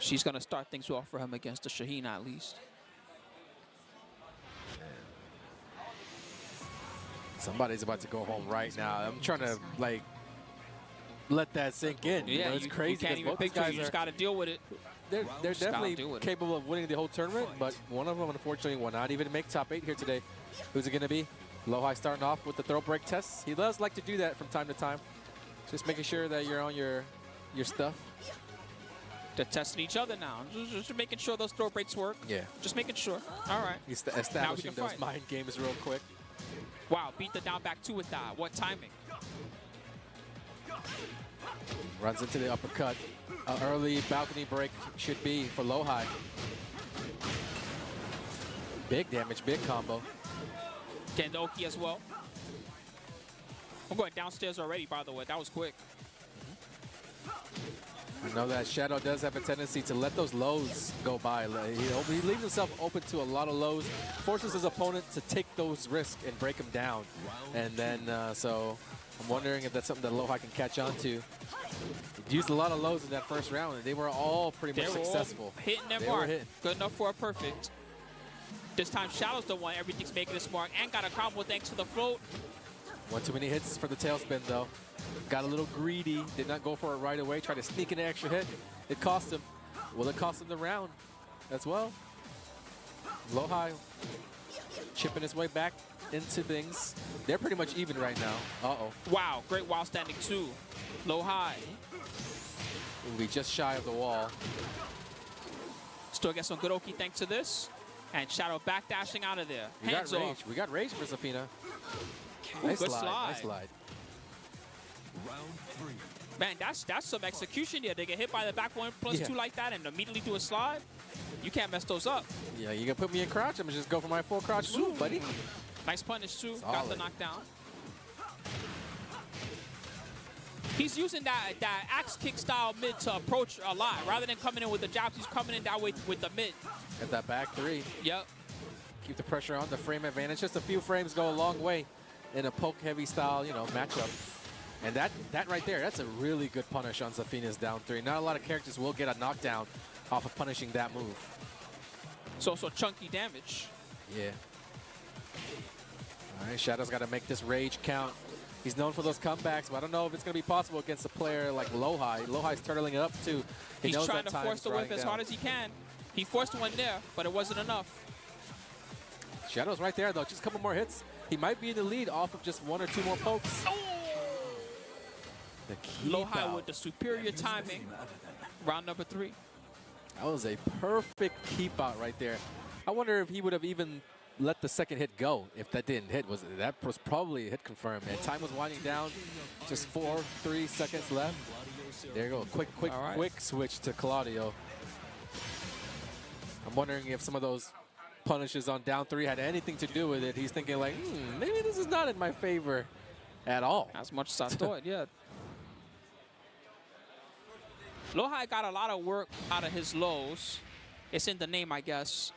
She's going to start things off for him against the Shaheen at least. Somebody's about to go home right now. I'm trying to, like, let that sink in. Yeah, you know, it's crazy. You can't even picture it. You just got to deal with it. They're definitely capable of winning the whole tournament, but one of them, unfortunately, will not even make top 8 here today. Who's it going to be? Lohai starting off with the throw break tests. He does like to do that from time to time. Just making sure that you're on your stuff. They're testing each other now. Just making sure those throw breaks work. Yeah. Just making sure. All right. He's establishing those mind games real quick. Wow, beat the down back 2 with that. What timing? Runs into the uppercut. An early balcony break should be for Lohai. Big damage, big combo. Gendoki as well. I'm going downstairs already, by the way. That was quick. I know that Shadow does have a tendency to let those lows go by. He leaves himself open to a lot of lows, forces his opponent to take those risks and break him down. And then, so I'm wondering if that's something that Lohai can catch on to. He used a lot of lows in that first round, and they were all pretty much successful. Hitting their mark. Good enough for a perfect. This time, Shadow's the one. Everything's making its mark and got a combo thanks to the float. One too many hits for the tailspin, though. Got a little greedy. Did not go for it right away. Tried to sneak in an extra hit. It cost him. Will it cost him the round as well? Lohai chipping his way back into things. They're pretty much even right now. Uh-oh. Wow, great while standing 2. Lohai. Will be just shy of the wall. Still get some good Oki thanks to this. And Shadow backdashing out of there. Hands off. We got rage for Zafina. Ooh, nice good slide. Nice slide. Round 3. Man, that's some execution there. They get hit by the back 1+2 like that and immediately do a slide. You can't mess those up. Yeah, you can put me in crouch. I'm gonna just go for my full crouch move, buddy. Nice punish too. Solid. Got the knockdown. He's using that axe kick style mid to approach a lot. Rather than coming in with the jabs, he's coming in that way with the mid. Get that back three. Yep. Keep the pressure on the frame advantage. Just a few frames go a long way in a poke heavy style, matchup. And that right there, that's a really good punish on Zafina's down three. Not a lot of characters will get a knockdown off of punishing that move. So chunky damage. Yeah. All right, Shadow's got to make this rage count. He's known for those comebacks, but I don't know if it's going to be possible against a player like Lohai. Lohai's turtling it up, too. He's trying to force the whip as hard as he can. He forced one there, but it wasn't enough. Shadow's right there, though. Just a couple more hits. He might be in the lead off of just one or two more pokes. Oh! The keep Lohai out. with the superior timing. Round number 3. That was a perfect keep out right there. I wonder if he would have even let the second hit go if that didn't hit. That was probably a hit confirmed. And time was winding down. Just 3 seconds left. There you go. Quick switch to Claudio. I'm wondering if some of those punishes on down 3 had anything to do with it. He's thinking like, maybe this is not in my favor at all. As much as I thought, yeah. Lohai got a lot of work out of his lows. It's in the name, I guess.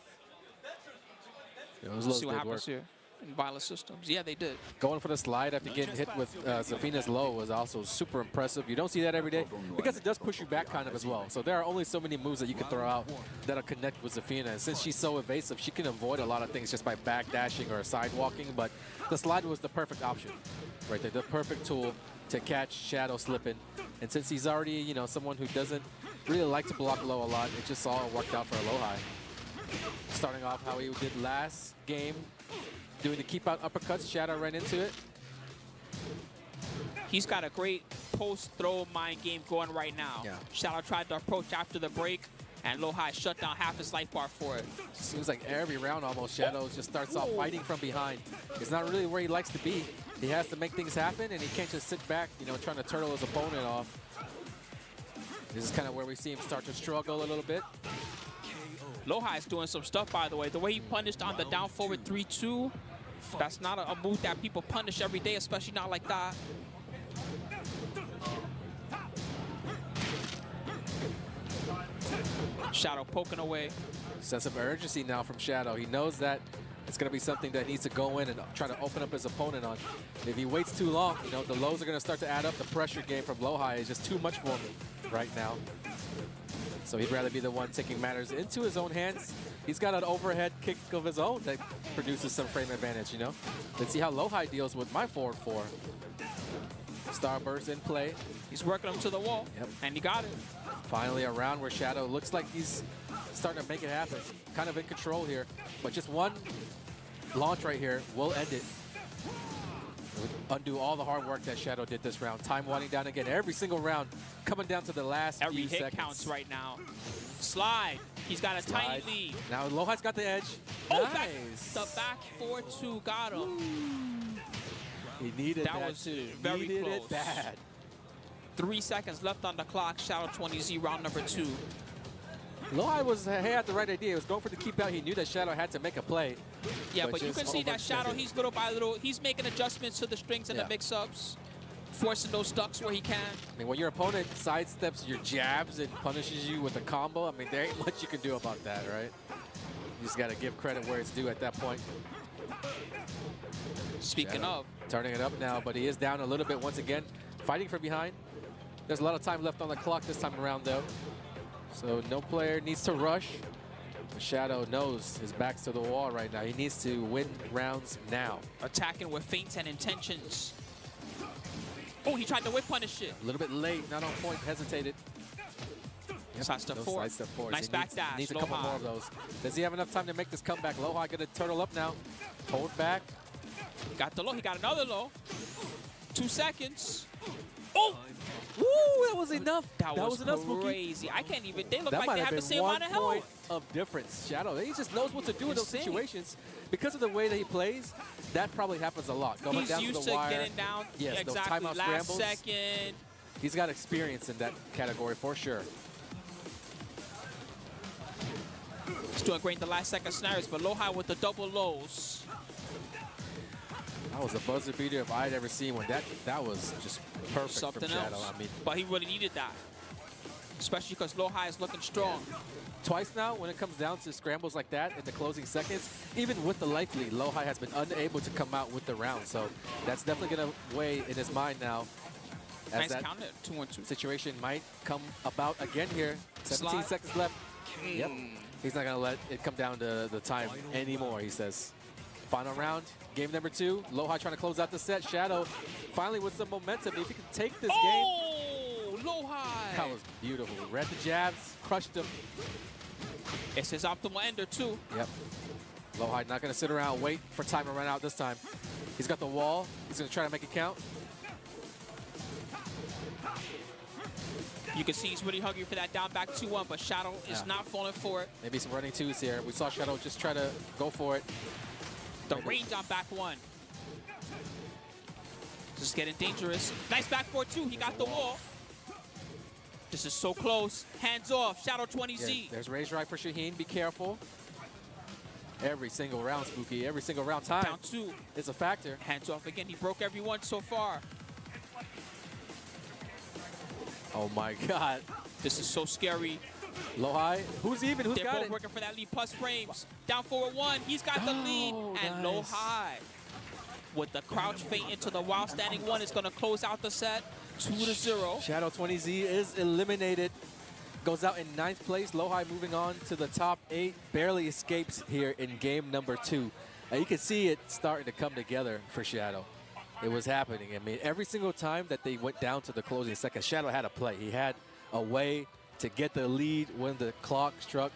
Yeah, those Let's lows see what did happens work. here in Violet Systems. Yeah, they did. Going for the slide after getting hit with Zafina's low was also super impressive. You don't see that every day because it does push you back kind of as well. So there are only so many moves that you can throw out that'll connect with Zafina. And since she's so evasive, she can avoid a lot of things just by back dashing or side walking. But the slide was the perfect option right there, the perfect tool to catch Shadow slipping. And since he's already, someone who doesn't really like to block low a lot, it just all worked out for Lohai. Starting off how he did last game, doing the keep out uppercuts. Shadow ran into it. He's got a great post-throw mind game going right now. Yeah. Shadow tried to approach after the break, and Lohai shut down half his life bar for it. Seems like every round almost Shadow just starts off fighting from behind. It's not really where he likes to be. He has to make things happen, and he can't just sit back, trying to turtle his opponent off. This is kind of where we see him start to struggle a little bit. Lohai's doing some stuff, by the way. The way he punished on the down forward 3-2, that's not a move that people punish every day, especially not like that. Shadow poking away. Sense of urgency now from Shadow. He knows that it's going to be something that needs to go in and try to open up his opponent on. If he waits too long, the lows are going to start to add up. The pressure game from Lohai is just too much for him right now. So he'd rather be the one taking matters into his own hands. He's got an overhead kick of his own that produces some frame advantage, Let's see how Lohai deals with my forward 4. Starburst in play. He's working him to the wall, and he got it. Finally a round where Shadow looks like he's starting to make it happen. Kind of in control here, but just one launch right here will end it. It would undo all the hard work that Shadow did this round. Time winding down again. Every single round coming down to the last Every few hit seconds. counts right now. Slide. He's got a tiny lead. Now Lohai's got the edge. Oh, nice. the back 4-2 got him. He needed that. That was too. very needed close. It bad. 3 seconds left on the clock. Shadow 20Z, round number 2. Lohai had the right idea. He was going for the keep out. He knew that Shadow had to make a play. Yeah, but you just can see that Shadow, he's little by little, he's making adjustments to the strings and the mix-ups, forcing those ducks where he can. I mean, when your opponent sidesteps your jabs and punishes you with a combo, I mean, there ain't much you can do about that, right? You just got to give credit where it's due at that point. Speaking Shadow of. turning it up now, but he is down a little bit once again, fighting from behind. There's a lot of time left on the clock this time around, though. So no player needs to rush. Shadow knows his back's to the wall right now. He needs to win rounds now. Attacking with feints and intentions. Oh, he tried to whip punish it. A little bit late, not on point, hesitated. Sidestep those forward. sidestep forwards. Nice He back dash. Needs a couple more of those. Does he have enough time to make this comeback? Lohai gonna turtle up now. Hold back. Got the low. He got another low. 2 seconds. Oh! Woo, that was enough. That was enough, crazy. I can't even. They look That like might they have have the been same amount of 1 point health. of difference. Shadow, he just knows what to do in those Insane. situations. Because of the way that he plays, that probably happens a lot. Going He's down used to the to wire. getting down. Yes, those exactly. timeout Last scrambles. second. He's got experience in that category for sure. doing great in the last second scenarios, but Lohai with the double lows. That was a buzzer beater if I'd ever seen one. That was just perfect Something from Shadow. else. I mean, But he really needed that, especially because Lohai is looking strong. twice now when it comes down to scrambles like that in the closing seconds, even with the life lead, Lohai has been unable to come out with the round. So that's definitely going to weigh in his mind now. As Nice that counter, 2-1-2. situation might come about again here. 17 Slide. seconds left. Yep. He's not going to let it come down to the time anymore, he says. Final round, game number 2. Lohai trying to close out the set. Shadow finally with some momentum. If he can take this game. Oh, Lohai! That was beautiful. Read the jabs, crushed him. It's his optimal ender, too. Yep. Lohai not going to sit around, wait for time to run out this time. He's got the wall. He's going to try to make it count. You can see he's really hungry for that down back 2-1, but Shadow is not falling for it. Maybe some running twos here. We saw Shadow just try to go for it. The range on back 1. This is getting dangerous. Nice back 4-2. He got the wall. This is so close. Hands off. Shadow 20Z. Yeah, there's raise drive for Shaheen. Be careful. Every single round, Spooky. Every single round time. Down 2. It's a factor. Hands off again. He broke every one so far. Oh my God. This is so scary. Lohai, who's even? Who's They're got both it? working for that lead plus frames. Down forward 1. He's got the lead. And nice. Lohai with the crouch feint into the while standing 1 is going to close out the set 2-0. Shadow 20Z is eliminated. Goes out in 9th place. Lohai moving on to the top 8. Barely escapes here in game number 2. You can see it starting to come together for Shadow. It was happening. I mean, every single time that they went down to the closing seconds, Shadow had a play. He had a way to get the lead when the clock struck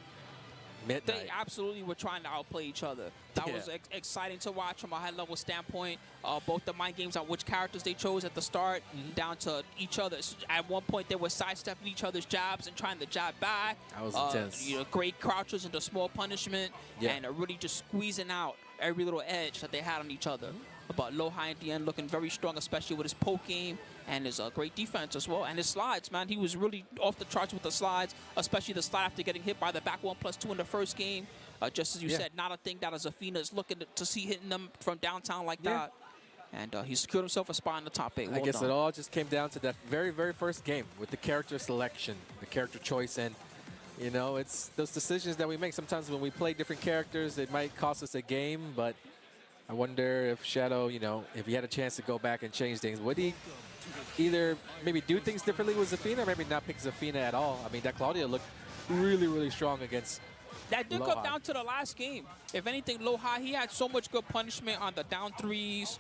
midnight. They absolutely were trying to outplay each other. That was exciting to watch from a high-level standpoint. Both the mind games on which characters they chose at the start, down to each other. At one point, they were sidestepping each other's jabs and trying to jab back. That was intense. You know, great crouches into small punishment, and really just squeezing out every little edge that they had on each other. But Lohai at the end looking very strong, especially with his poke game and his great defense as well. And his slides, man, he was really off the charts with the slides, especially the slide after getting hit by the back 1+2 in the first game. Just as you said, not a thing that Zafina is looking to see hitting them from downtown like that. And he secured himself a spot in the top 8. I guess it all just came down to that very, very first game with the character selection, the character choice. And, you know, it's those decisions that we make. Sometimes when we play different characters, it might cost us a game, but I wonder if Shadow, you know, if he had a chance to go back and change things, would he either maybe do things differently with Zafina or maybe not pick Zafina at all? I mean, that Claudia looked really, really strong against That did Lohai. come down to the last game. If anything, Lohai, he had so much good punishment on the down 3s.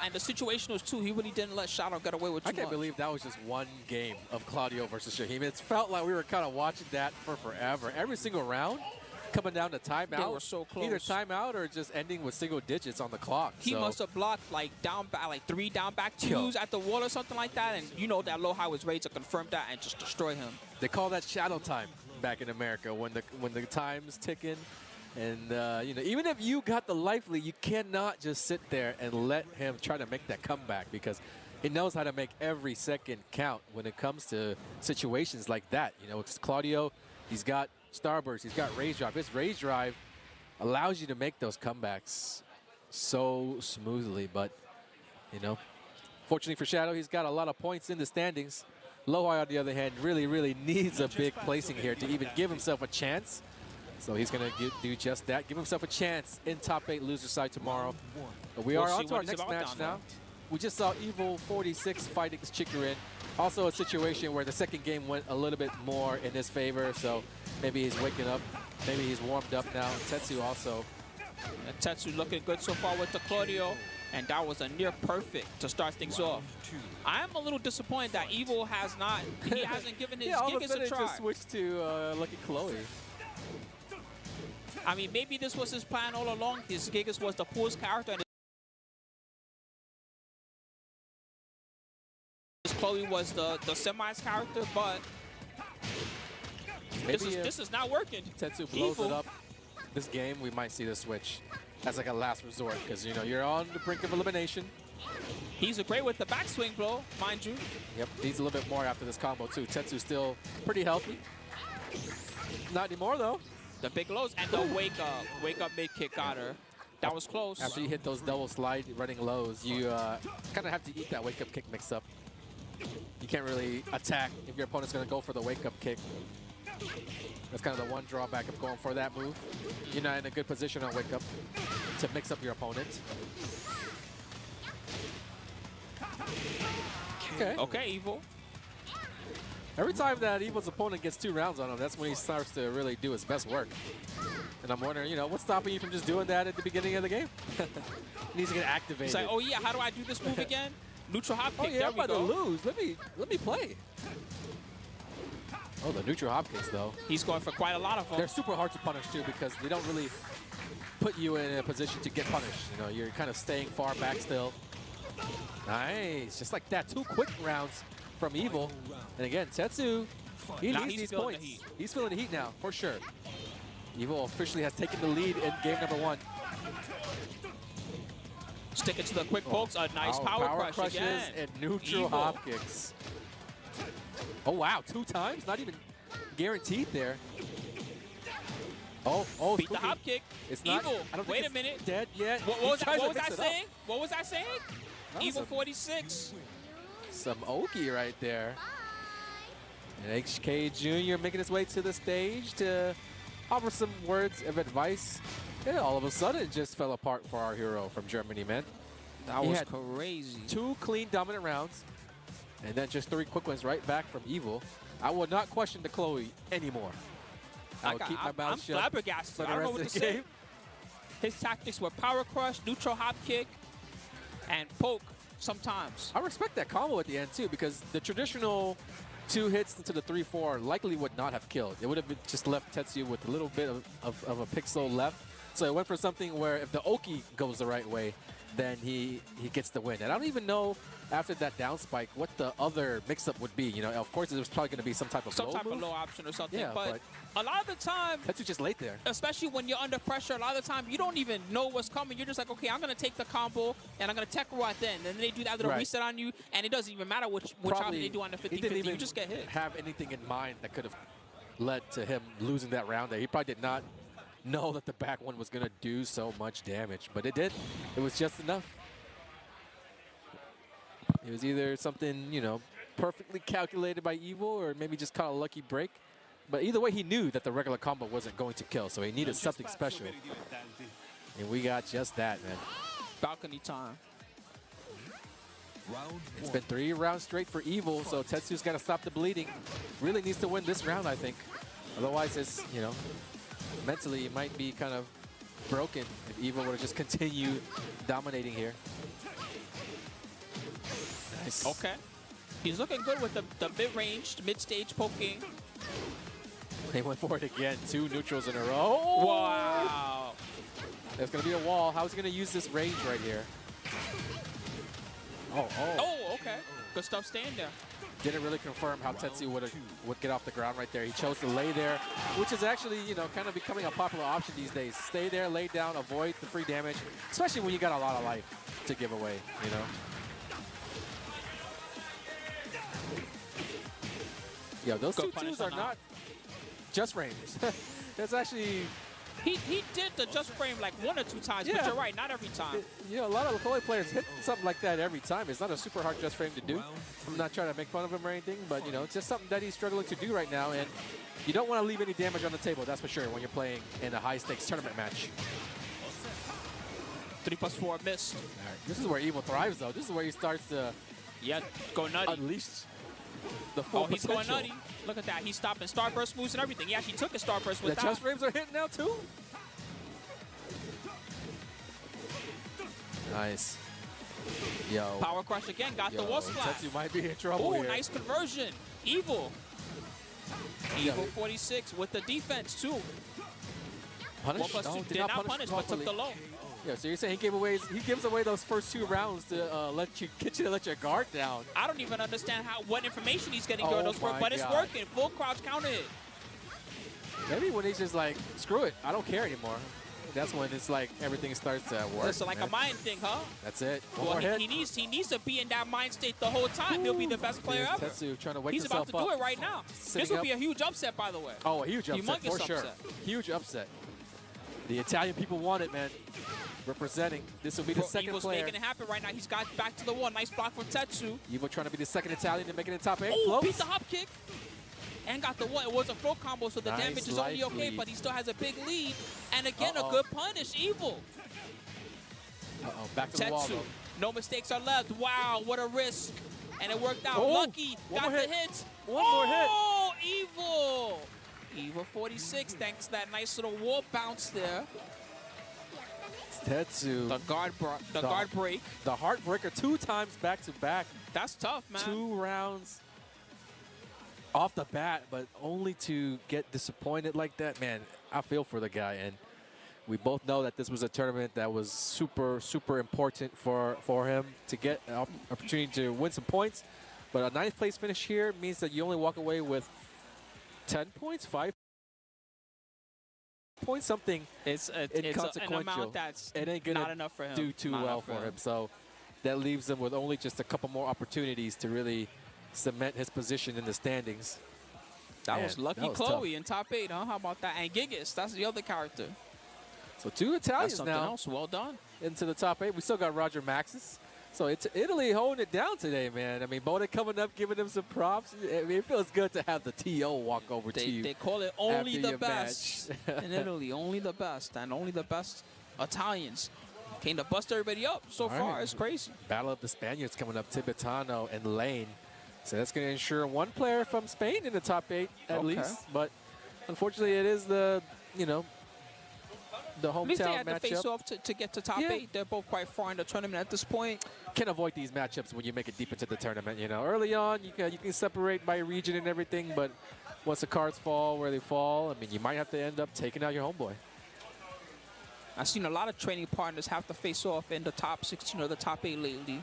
And the situationals, too. He really didn't let Shadow get away with too much. I can't believe that was just one game of Claudio versus Shaheem. It felt like we were kind of watching that for forever. Every single round coming down to timeout. They were so close. Either timeout or just ending with single digits on the clock. He must have blocked like down back, like 3 down back 2s at the wall or something like that. And you know that Lohai was ready to confirm that and just destroy him. They call that shadow time back in America when the time's ticking. And, you know, even if you got the life lead, you cannot just sit there and let him try to make that comeback because he knows how to make every second count when it comes to situations like that. You know, it's Claudio, he's got Starburst, he's got Rage Drive. His Rage Drive allows you to make those comebacks so smoothly. But, you know, fortunately for Shadow, he's got a lot of points in the standings. Lohai, on the other hand, really, really needs a big placing here to even give himself a chance. So he's going to do just that, give himself a chance in top 8 loser side tomorrow. But we are on to our next match now. We just saw Evil 46 fighting Chikurin. Also a situation where the second game went a little bit more in his favor, so maybe he's waking up, maybe he's warmed up now. Tetsu also. And Tetsu looking good so far with the Claudio, and that was a near perfect to start things off. I am a little disappointed that Evil has not, he hasn't given his Gigas a try. Just switched to Lucky Chloe. I mean, maybe this was his plan all along. His Gigas was the coolest character, and his Chloe was the semis character, but this is not working. Tetsu blows it up this game, we might see the switch as like a last resort because, you know, you're on the brink of elimination. He's great with the backswing blow, mind you. Yep, needs a little bit more after this combo too. Tetsu's still pretty healthy. Not anymore though. The big lows and the wake up mid kick got her. That was close. After you hit those double slide running lows, you kind of have to eat that wake up kick mix up. You can't really attack if your opponent's going to go for the wake up kick. That's kind of the one drawback of going for that move. You're not in a good position on wake up to mix up your opponent. Okay. Okay, Evil. Every time that Evil's opponent gets 2 rounds on him, that's when he starts to really do his best work. And I'm wondering, you know, what's stopping you from just doing that at the beginning of the game? He needs to get activated. It's like, oh yeah, how do I do this move again? Neutral hop kick. Oh yeah, I'm about to lose. Let me play. Oh, the neutral hop kicks though. He's going for quite a lot of them. They're super hard to punish too because they don't really put you in a position to get punished. You know, you're kind of staying far back still. Nice, just like that. 2 quick rounds from Evil. And again, Tetsu, he needs these points. He's feeling the heat now, for sure. Evil officially has taken the lead in game number 1. Sticking to the quick pokes, a nice power crush crushes again. And neutral hop kicks. Oh wow, 2 times? Not even guaranteed there. Oh, beat the hop kick. It's not. Evil. I don't Wait think a minute. Dead yet? What was I saying? What was I saying? Evil 46. Some Oki right there. And HK Jr. making his way to the stage to offer some words of advice. And all of a sudden, it just fell apart for our hero from Germany, man. That was crazy. 2 clean dominant rounds, and then just 3 quick ones right back from Evil. I will not question the Chloe anymore. I will keep my mouth shut. I'm flabbergasted. For the I don't know rest what of to the say. game. His tactics were power crush, neutral hop kick, and poke sometimes. I respect that combo at the end too, because the traditional 2 hits into the 3-4 likely would not have killed. It would have been just left Tetsuya with a little bit of a pixel left. So it went for something where if the Oki goes the right way, then he gets the win. And I don't even know after that down spike what the other mix-up would be. You know, of course, there's probably going to be some type of low option or something. Yeah, but a lot of the time, Tetsuya just laid there. Especially when you're under pressure, a lot of the time you don't even know what's coming. You're just like, okay, I'm going to take the combo and I'm going to tech roll at then. And then they do that little reset on you, and it doesn't even matter which option they do on the 50-50. You just get hit. Have anything in mind that could have led to him losing that round there. He probably did not know that the back one was going to do so much damage, but it did. It was just enough. It was either something, you know, perfectly calculated by Evil or maybe just caught a lucky break. But either way, he knew that the regular combo wasn't going to kill, so he needed something special. And we got just that, man. Balcony time. It's been 3 rounds straight for Evil, so Tetsu's got to stop the bleeding. Really needs to win this round, I think. Otherwise, it's, you know, mentally it might be kind of broken if Evil were to just continue dominating here. Nice. Okay. He's looking good with the mid-range, mid-stage poking. They went for it again. 2 neutrals in a row. Wow. There's going to be a wall. How's he going to use this range right here? Oh, okay. Good stuff staying there. Didn't really confirm how Tetsuya would get off the ground right there. He chose to lay there, which is actually, you know, kind of becoming a popular option these days. Stay there, lay down, avoid the free damage, especially when you got a lot of life to give away, you know. Yo, those 2-2s are not just frames. That's actually... He did the just frame like 1 or 2 times, but you're right, not every time. You know, a lot of Chloe players hit something like that every time. It's not a super hard just frame to do. I'm not trying to make fun of him or anything, but, you know, it's just something that he's struggling to do right now, and you don't want to leave any damage on the table, that's for sure, when you're playing in a high-stakes tournament match. 3+4 missed. All right. This is where Evil thrives, though. This is where he starts to go nutty. Unleash the full he's potential. going nutty. Look at that. He's stopping starburst moves and everything. He actually took a starburst with the just frames are hitting now, too? Nice. Yo. Power crush again. Got the wall splash. Tetsuya might be in trouble here. Nice conversion. Evil. Evil 46 with the defense, too. Punish? 1+2 did not punish, but took the low. Yeah, so you're saying he gives away those first 2 rounds to let your guard down. I don't even understand what information he's getting during those work, but it's working. Full crouch counter hit. Maybe when he's just like, screw it, I don't care anymore. that's when it's like everything starts to work. It's like man. a mind thing, huh? That's it. One Well, more hit. he needs to be in that mind state the whole time. He'll be the best player ever. Tetsu trying to wake He's about himself to up. do it right now. Sitting This would up. be a huge upset, by the way. Oh, a huge upset Humongous for sure. upset. Huge upset. The Italian people want it, man. Representing. This will be the second Evil's player. making it happen right now. He's got back to the one. Nice block from Tetsu. Evo trying to be the second Italian to make it in top 8. Oh, Floats. beat the hop kick. And got the one. It was a full combo, so the Nice damage is only life okay, lead. but he still has a big lead. And again, Uh-oh. a good punish. Evil. Uh-oh, back to the wall, Tetsu. though. No mistakes are left. Wow, what a risk. And it worked out. Oh, Lucky. one Got more the hit. hits. One more hit. Oh, Evil. Evil 46, thanks to that nice little wall bounce there. Tetsu. The guard break. The heartbreaker 2 times back to back. That's tough, man. 2 rounds off the bat, but only to get disappointed like that, man. I feel for the guy, and we both know that this was a tournament that was super, super important for him to get an opportunity to win some points. But a 9th place finish here means that you only walk away with 10 points, 5 points, something It's an inconsequential. amount that's It ain't gonna not enough for him. do too Not well enough for him. So that leaves him with only just a couple more opportunities to really cement his position in the standings. That Man, was Lucky that was Chloe in top 8, huh? How about that? And Gigas, that's the other character. So 2 That's Italians something now else. Well done. into the top 8. We still got Roger Maxis. So it's Italy holding it down today, man. I mean, Boda coming up, giving him some props. I mean, it feels good to have the TO walk over to you. They call it only after the your best match. in Italy. Only the best, and only the best Italians came to bust everybody up so All far. right. It's crazy. Battle of the Spaniards coming up, Tibetano and Lane. So that's going to ensure one player from Spain in the top 8 at Okay. least. But unfortunately, it is the, you know, the At least they hometown had to face matchup. off to get to top Yeah. 8. They're both quite far in the tournament at this point. Can avoid these matchups when you make it deep into the tournament. You know, early on you can separate by region and everything, but once the cards fall where they fall, I mean, you might have to end up taking out your homeboy. I've seen a lot of training partners have to face off in the top 16 or the top 8 lately.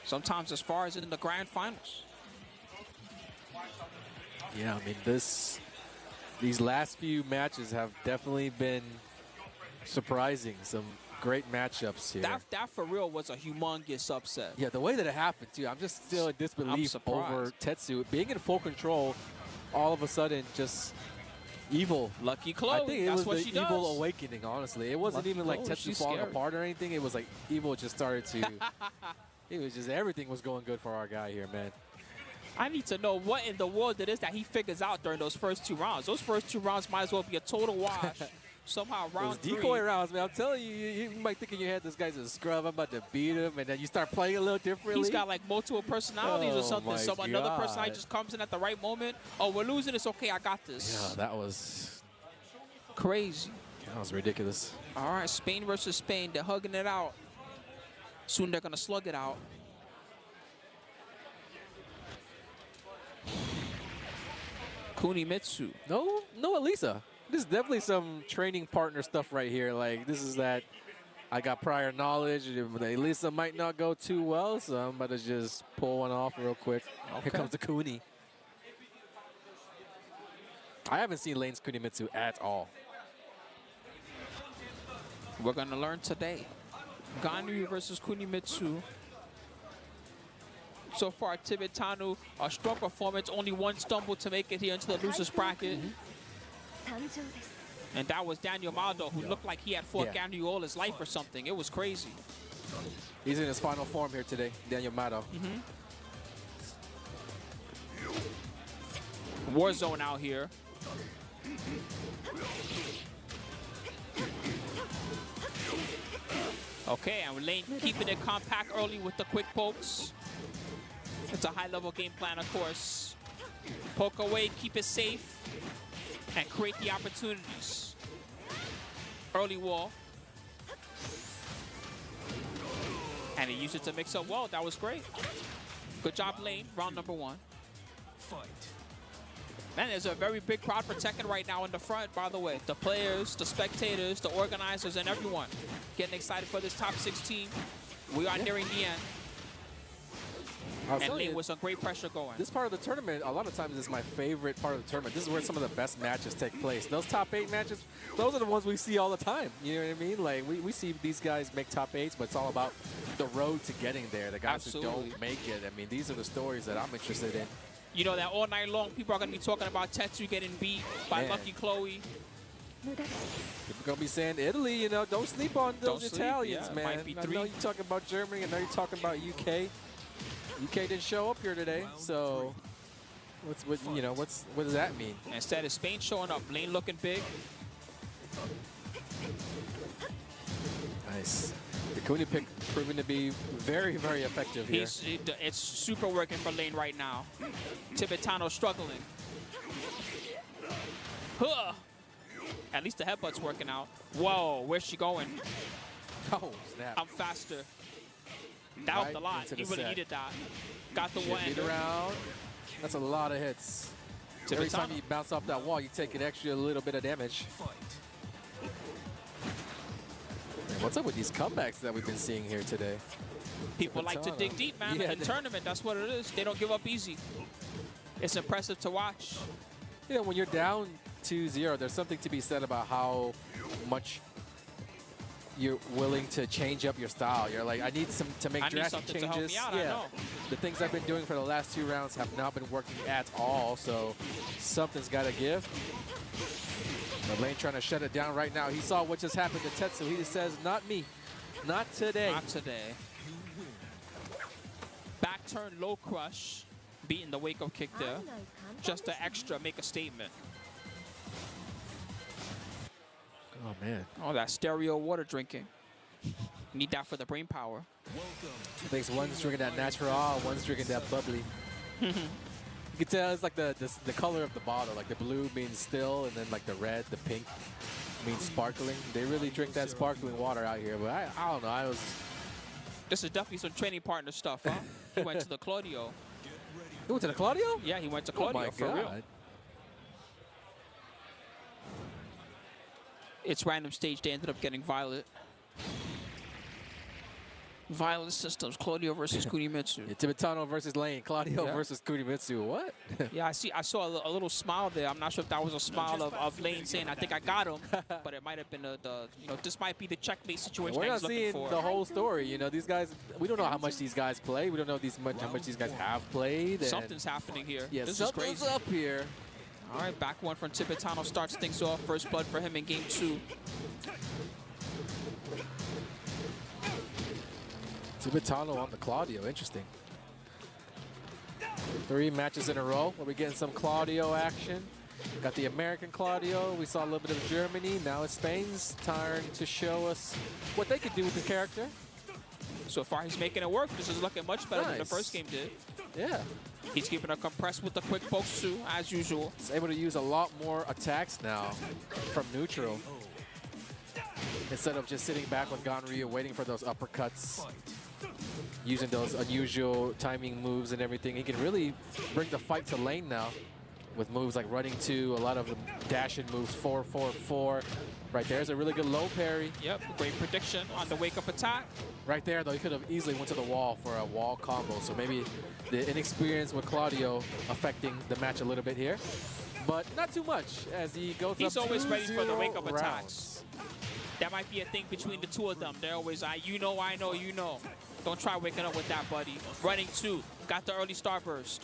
Sometimes as far as in the grand finals. Yeah, I mean, these last few matches have definitely been surprising. Some great matchups here. That for real was a humongous upset. Yeah, the way that it happened, too. I'm just still in disbelief surprised. over Tetsu. Being in full control, all of a sudden, just evil. Lucky Chloe, I think it that's was what the she evil does. awakening, honestly. It wasn't Lucky even like Chloe, Tetsu she's falling scary. apart or anything. It was like evil just started to... it was just everything was going good for our guy here, man. I need to know what in the world it is that he figures out during those first 2 rounds. Those first 2 rounds might as well be a total wash. Somehow round Those 3. decoy rounds, man. I'm telling you, you might think in your head this guy's a scrub. I'm about to beat him, and then you start playing a little differently. He's got like multiple personalities or Oh something. my So another God. personality just comes in at the right moment. Oh, we're losing. It's okay. I got this. Yeah, that was Crazy. ridiculous. All right, Spain versus Spain. They're hugging it out. Soon they're going to slug it out. Kunimitsu. No, Elisa. This is definitely some training partner stuff right here. Like, this is that I got prior knowledge. Elisa might not go too well, so I'm about to just pull one off real quick. Okay. Here comes the Kuni. I haven't seen Lane's Kunimitsu at all. We're going to learn today. Ganryu versus Kunimitsu. So far, Tibetano, a strong performance. Only one stumble to make it here into the losers bracket. And that was Daniel Maldo, who looked like he had fought Yeah. Ganryu all his life or something. It was crazy. He's in his final form here today, Daniel Mato. Warzone out here. Okay, and Lane keeping it compact early with the quick pokes. It's a high-level game plan, of course. Poke away, keep it safe, and create the opportunities. Early wall. And he used it to mix up well. That was great. Good job, Lane. Round number 1. Fight. Man, there's a very big crowd for Tekken right now in the front, by the way. The players, the spectators, the organizers, and everyone getting excited for this top 16. We are nearing the end. And telling Lane you, with some great pressure going. this part of the tournament, a lot of times, is my favorite part of the tournament. This is where some of the best matches take place. Those top 8 matches, those are the ones we see all the time. You know what I mean? Like, we see these guys make top 8s, but it's all about the road to getting there, the guys who don't make it. I mean, these are the stories that I'm interested in. You know that all night long, people are going to be talking about Tetsu getting beat by Lucky Chloe. People going to be saying, Italy, you know, don't sleep on those Italians, man. Might be I know you're talking about Germany. I know you're talking about UK. UK didn't show up here today, so what does that mean? Instead of Spain showing up, Lane looking big. Nice. The Kuni pick proving to be very, very effective here. It's super working for Lane right now. Tibetano struggling. Huh. At least the headbutt's working out. Whoa, where's she going? Oh, snap. I'm faster. That helped a lot. He really needed that. Got the one. Around. That's a lot of hits. Every time you bounce off that wall, you take an extra little bit of damage. Man, what's up with these comebacks that we've been seeing here today? People like to dig deep, man. In tournament, that's what it is. They don't give up easy. It's impressive to watch. You know, when you're down 2-0, there's something to be said about how much you're willing to change up your style. You're like, I need to make drastic changes. To help me out, I know. The things I've been doing for the last 2 rounds have not been working at all, so something's got to give. But Lane trying to shut it down right now. He saw what just happened to Tetsu. He just says, not me. Not today. Not today. Back turn, low crush. Beating the wake-up kick there. Just to extra make a statement. Oh, man. Oh, that stereo water drinking. Need that for the brain power. I think one's drinking that natural, one's drinking that bubbly. You can tell it's like the color of the bottle. Like the blue means still, and then like the red, the pink means sparkling. They really drink that sparkling water out here. But I don't know. This is definitely some training partner stuff, huh? He went to the Claudio. He went to the Claudio? Yeah, he went to Claudio, for real. It's random stage. They ended up getting Violet. Violet systems. Claudio versus Kunimitsu. Yeah, Tibetano versus Lane. Claudio versus Kunimitsu. What? Yeah, I saw a little smile there. I'm not sure if that was a smile of Lane saying, I think I got him. But it might have been this might be the checkmate situation We're that not he's seeing looking for. the whole story. You know, these guys, we don't know how much these guys play. We don't know how much these guys have played. Something's happening here. Yeah, this is crazy. something's up here. All right, back one from Tibetano starts things off. First blood for him in game 2. Tibetano on the Claudio, interesting. 3 matches in a row where we're getting some Claudio action. Got the American Claudio, we saw a little bit of Germany, now it's Spain's turn to show us what they could do with the character. So far he's making it work. This is looking much better than the first game did. Yeah. He's keeping her compressed with the quick pokes too, as usual. He's able to use a lot more attacks now from neutral. Instead of just sitting back with Ganryu waiting for those uppercuts. Using those unusual timing moves and everything. He can really bring the fight to Lane now with moves like running 2, a lot of the dash-in moves, 4-4-4. Right there's a really good low parry. Yep, great prediction on the wake-up attack. Right there, though, he could have easily went to the wall for a wall combo. So maybe the inexperience with Claudio affecting the match a little bit here. But not too much as he goes He's up always ready for the wake-up rounds. attacks. That might be a thing between the two of them. They're always, you know, I know, you know. Don't try waking up with that, buddy. Running 2, got the early starburst.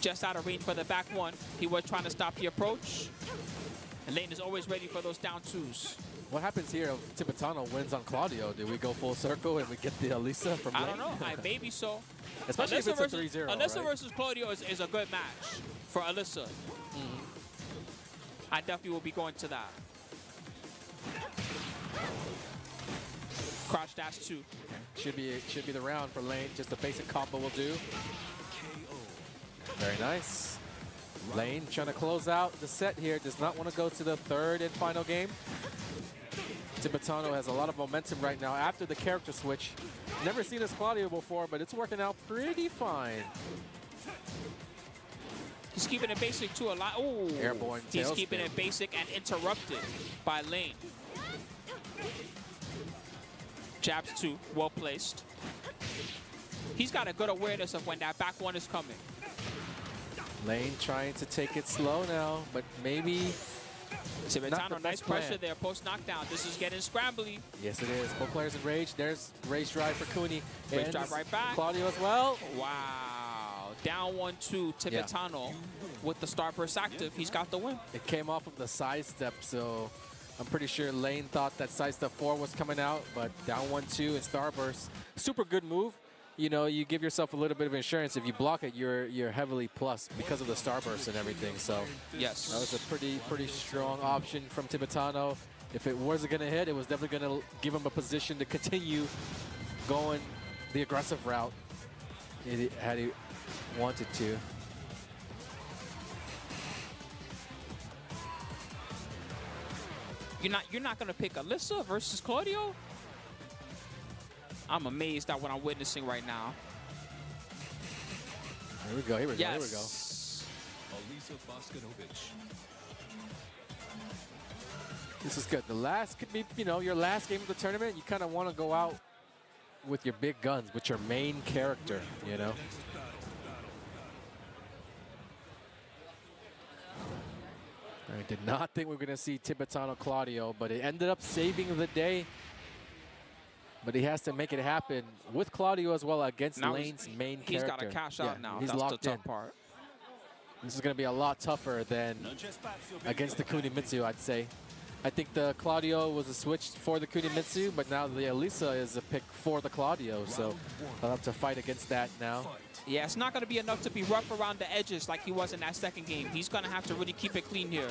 Just out of range for the back one. He was trying to stop the approach. And Lane is always ready for those down 2s. What happens here if Tibetano wins on Claudio? Do we go full circle and we get the Alisa from Lane? I don't know. Maybe so. Especially if it's a 3-0, Alyssa right? versus Claudio is a good match for Alyssa. I definitely will be going to that. Crouch dash 2. Should be the round for Lane. Just a basic combo will do. Very nice. Lane trying to close out the set here. Does not want to go to the 3rd and final game. Tibetano has a lot of momentum right now after the character switch. Never seen this Claudio before, but it's working out pretty fine. He's keeping it basic too a lot. Ooh. Airborne He's tailspin. keeping it basic and interrupted by Lane. Jabs 2, well placed. He's got a good awareness of when that back one is coming. Lane trying to take it slow now, but maybe Tibetano, nice plan. pressure there, post knockdown. This is getting scrambly. Yes, it is. Both players in rage. There's rage drive for Cooney. Rage drive right back. Claudio as well. Wow. Down 1-2, Tibetano with the starburst active. He's got the win. It came off of the side step, so I'm pretty sure Lane thought that side step 4 was coming out, but down 1-2 and starburst. Super good move. You know, you give yourself a little bit of insurance. If you block it, you're heavily plus because of the starburst and everything. So yes, that was a pretty strong option from Tibetano. If it wasn't going to hit, it was definitely going to give him a position to continue going the aggressive route had he wanted to. You're not gonna pick Alyssa versus Claudio? I'm amazed at what I'm witnessing right now. Here we go, here we go, here we go. Alyssa Boskanovic. This is good. The last could be, you know, your last game of the tournament. You kind of want to go out with your big guns, with your main character, you know. I did not think we were going to see Tibetano Claudio, but it ended up saving the day. But he has to make it happen with Claudio as well against now Lane's main character. He's got to cash out now. He's That's locked the tough in. part. This is going to be a lot tougher than against the Kunimitsu, I'd say. I think the Claudio was a switch for the Kunimitsu, but now the Alyssa is a pick for the Claudio, so I'll have to fight against that now. Yeah, it's not going to be enough to be rough around the edges like he was in that second game. He's going to have to really keep it clean here.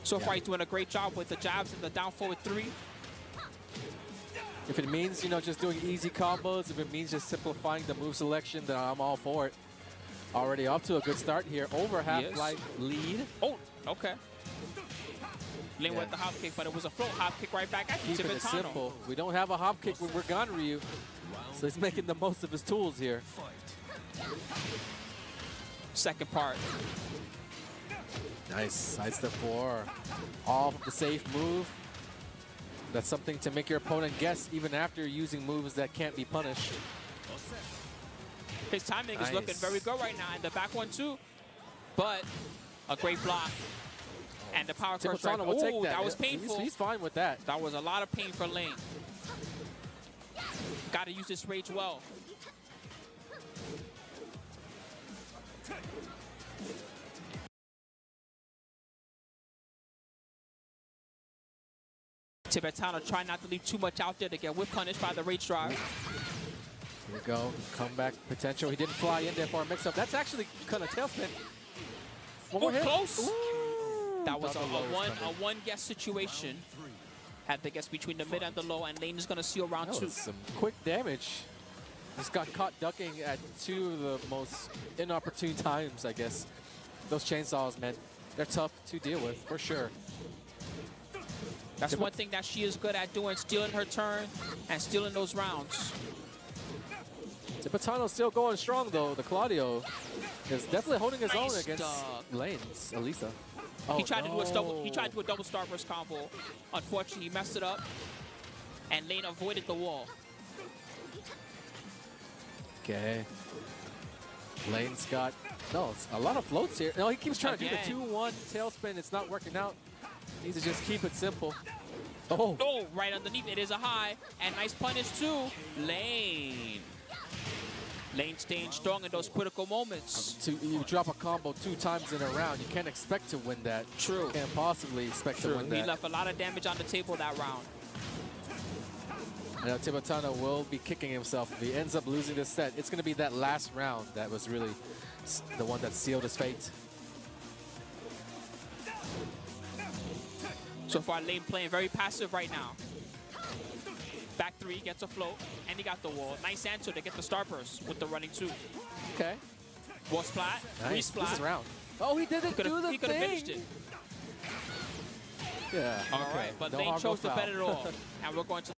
So far, he's doing a great job with the jabs and the down forward 3. If it means, you know, just doing easy combos, if it means just simplifying the move selection, then I'm all for it. Already off to a good start here. Over half-life lead. Oh, okay. Lane with the hop kick, but it was a float hop kick right back at you, Keeping it simple. We don't have a hop kick when we're gone, Ryu. So he's making the most of his tools here. Second part. Nice. Side step 4. Off of the safe move. That's something to make your opponent guess even after using moves that can't be punished. His timing is looking very good right now, and the back one too. But a great block. And the power curve strike. Oh, that was painful. He's fine with that. That was a lot of pain for Lane. Got to use this rage well. Tibetano try not to leave too much out there to get whip punished by the rage drive. Here we go. Comeback potential. He didn't fly in there for a mix-up. That's actually kind of tailspin. One more hit. Close. Ooh, that was a one guess situation. Had the guess between the mid and the low, and Lane is going to seal round 2. Some quick damage. Just got caught ducking at 2 of the most inopportune times, I guess. Those chainsaws, man, they're tough to deal with, for sure. That's one thing that she is good at doing, stealing her turn and stealing those rounds. Tibetano's still going strong, though. The Claudio is definitely holding his own against Lane's Alyssa. Oh, he tried to do a double starburst combo. Unfortunately, he messed it up, and Lane avoided the wall. Okay. Lane's got a lot of floats here. No, he keeps trying to do the 2-1 tailspin. It's not working out. Needs to just keep it simple. Oh, right underneath. It is a high, and nice punish too. Lane staying strong in those critical moments. You drop a combo 2 times in a round. You can't expect to win that. True. Can't possibly expect to win that. He left a lot of damage on the table that round. I know Tibetano will be kicking himself if he ends up losing this set. It's going to be that last round that was really the one that sealed his fate. So far, Lane playing very passive right now. Back 3, gets a float, and he got the wall. Nice answer to get the starburst with the running 2. Okay. Wall splat, re-splat. This is round. Oh, he didn't do the thing. He could have finished it. Yeah. All right, but Lane chose to bet it all. And we're going to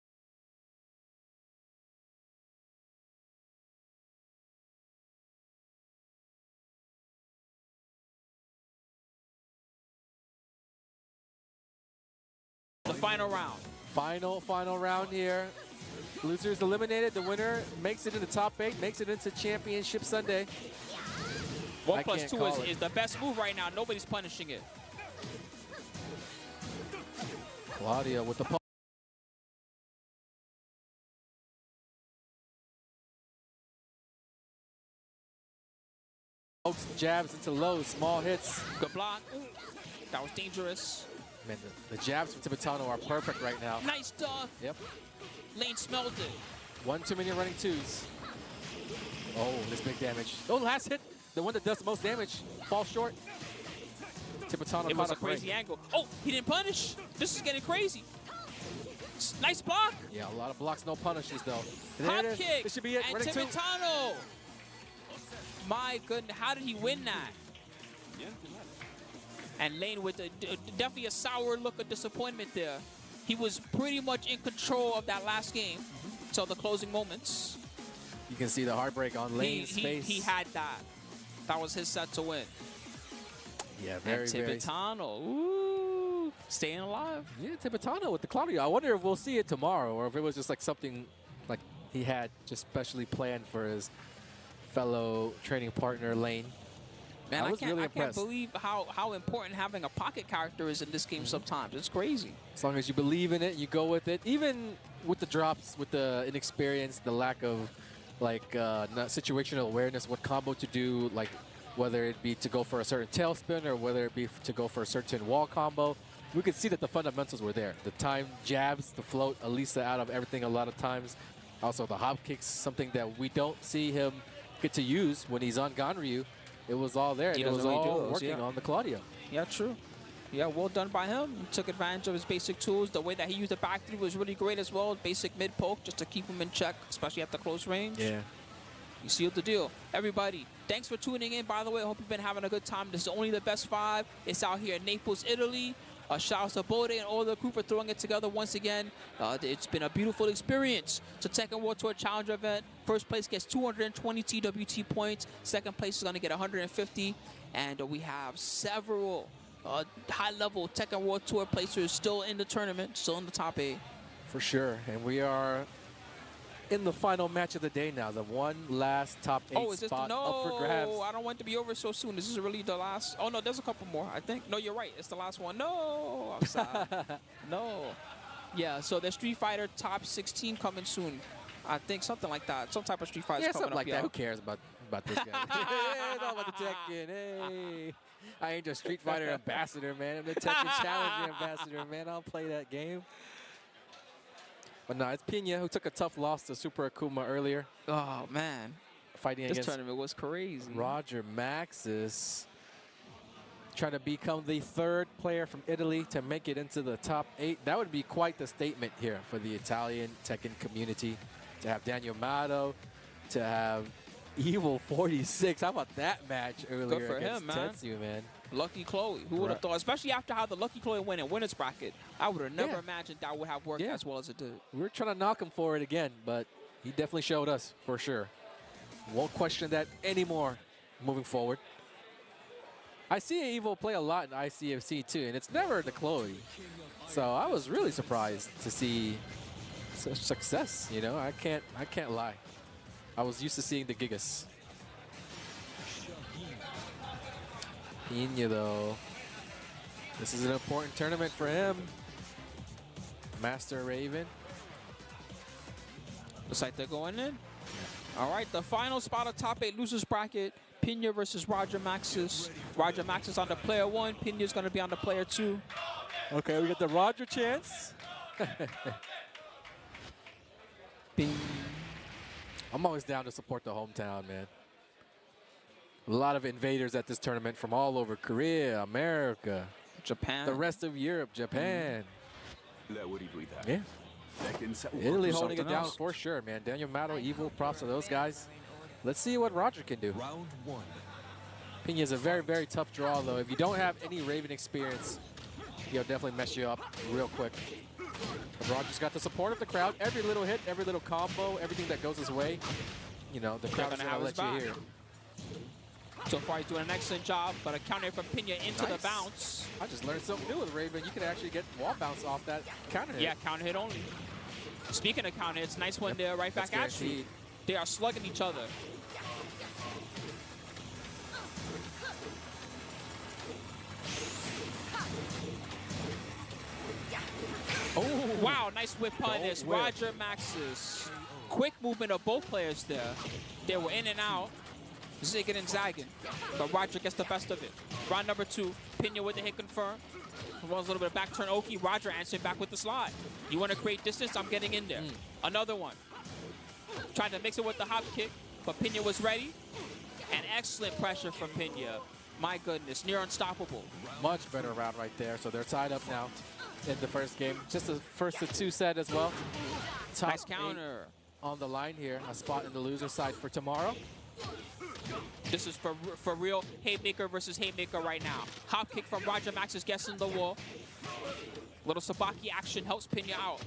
the final round. Final round here. Loser is eliminated. The winner makes it into top 8, makes it into Championship Sunday. 1+2 is the best move right now. Nobody's punishing it. Claudia with the pokes, jabs into lows, small hits. Good block. Ooh, that was dangerous. Man, the jabs from Tibetano are perfect right now. Nice duck. Yep. Lane smelled it. One too many running twos. Oh, this big damage. Oh, last hit. The one that does the most damage. Falls short. Tibetano It was a crazy angle. Oh, he didn't punish. This is getting crazy. Nice block. Yeah, a lot of blocks, no punishes though. Hop kick. This should be it. And Running two. Tibetano. My goodness, how did he win that? Yeah. And Lane with definitely a sour look of disappointment there. He was pretty much in control of that last game till the closing moments. You can see the heartbreak on Lane's face. He had that. That was his set to win. Yeah, very, and very. Tibetano, ooh, staying alive. Yeah, Tibetano with the Claudio. I wonder if we'll see it tomorrow or if it was just like something like he had just specially planned for his fellow training partner, Lane. Man, I can't believe how important having a pocket character is in this game sometimes. It's crazy. As long as you believe in it, you go with it. Even with the drops, with the inexperience, the lack of like situational awareness, what combo to do, like whether it be to go for a certain tailspin or whether it be to go for a certain wall combo, we could see that the fundamentals were there. The time jabs, the float, Elisa out of everything a lot of times. Also the hop kicks, something that we don't see him get to use when he's on Ganryu. It was all there, and it was all working on the Claudio. Yeah, true. Yeah, well done by him. He took advantage of his basic tools. The way that he used the back three was really great as well. Basic mid poke just to keep him in check, especially at the close range. Yeah. You sealed the deal. Everybody, thanks for tuning in. By the way, I hope you've been having a good time. This is only the best 5. It's out here in Naples, Italy. Shout out to Bode and all the crew for throwing it together once again. It's been a beautiful experience. It's a Tekken World Tour Challenger event. First place gets 220 TWT points. Second place is going to get 150. And we have several high-level Tekken World Tour placers still in the tournament, still in the top 8. For sure. And we are in the final match of the day now. The one last top 8 spot up for grabs. I don't want it to be over so soon. This is really the last. Oh, no, there's a couple more, I think. No, you're right. It's the last one. No, I'm sad. No. Yeah, so the Street Fighter top 16 coming soon. I think something like that. Some type of Street Fighter coming something like up, that. Who cares about this guy? It's all about the Tekken. Hey. I ain't just Street Fighter ambassador, man. I'm the Tekken Challenger ambassador, man. I'll play that game. But no, it's Pena who took a tough loss to Super Akuma earlier. Oh, man. Fighting this against tournament was crazy. Roger Maxis. Trying to become the 3rd player from Italy to make it into the top 8. That would be quite the statement here for the Italian Tekken community. To have Daniel Mato, to have Evil 46. How about that match earlier for against him, man. Tetsu, man? Lucky Chloe. Who would have thought? Especially after how the Lucky Chloe went in winner's bracket. I would have never imagined that would have worked as well as it did. We were trying to knock him for it again, but he definitely showed us for sure. Won't question that anymore moving forward. I see Evil play a lot in ICFC too, and it's never the Chloe. So I was really surprised to see such success. You know, I can't lie. I was used to seeing the Gigas. Pena, though. This is an important tournament for him. Master Raven. Looks like they're going in. All right, the final spot of top 8 losers bracket. Pena versus Roger Maxis. Roger Maxis on the player 1. Pena's going to be on the player 2. Okay, we got the Roger chance. Bing. I'm always down to support the hometown, man. A lot of invaders at this tournament from all over Korea, America, Japan. the rest of Europe, Japan. Yeah. Italy Italy holding it down for sure, man. Daniel Mato, Evil, props to those guys. Let's see what Roger can do. Round 1. Pena is a very, very tough draw, though. If you don't have any Raven experience, he'll definitely mess you up real quick. But Roger's got the support of the crowd. Every little hit, every little combo, everything that goes his way, you know, the crowd's going to let you hear. So far, he's doing an excellent job, but a counter from Pena into the bounce. I just learned something new with Raven. You can actually get wall bounce off that counter hit. Yeah, counter hit only. Speaking of counter hits, nice one there, right back at you. They are slugging each other. Oh, wow, nice whip punish. Roger Max's quick movement of both players there. They were in and out, zigging and zagging, but Roger gets the best of it. Round number 2, Pena with the hit confirmed. Runs a little bit of back turn Oki. Roger answering back with the slide. You want to create distance? I'm getting in there. Another one. Tried to mix it with the hop kick, but Pena was ready. And excellent pressure from Pena. My goodness, near unstoppable. Much better round right there. So they're tied up now in the first game. Just the first of 2 set as well. Top Nice counter. 8 on the line here. A spot in the loser side for tomorrow. This is for real haymaker versus haymaker right now. Hop kick from Roger Max is guessing the wall. Little Sabaki action helps Pena out.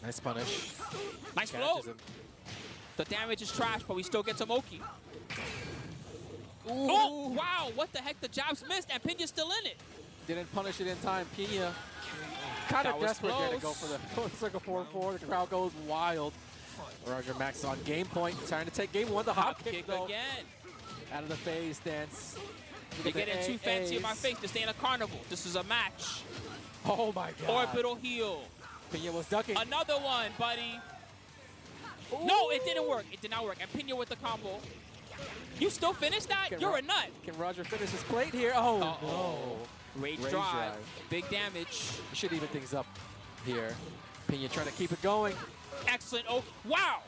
Nice punish. Nice flow. The damage is trash, but we still get some Oki. Oh, wow, what the heck? The jabs missed, and Pena's still in it. Didn't punish it in time. Pena kind of desperate there to go for the circle 4-4. The crowd goes wild. Roger Max on game point, trying to take game 1. The hop kick though. Again. Out of the phase stance. They're getting too fancy in my face. This ain't a carnival. This is a match. Oh my God. Orbital heel. Pena was ducking. Another one, buddy. Ooh. No, it didn't work. It did not work. And Pena with the combo. You still finished that? You're a nut. Can Roger finish his plate here? Oh, no. Rage drive. Big damage. You should even things up here. Pena trying to keep it going. Excellent. Oh, wow.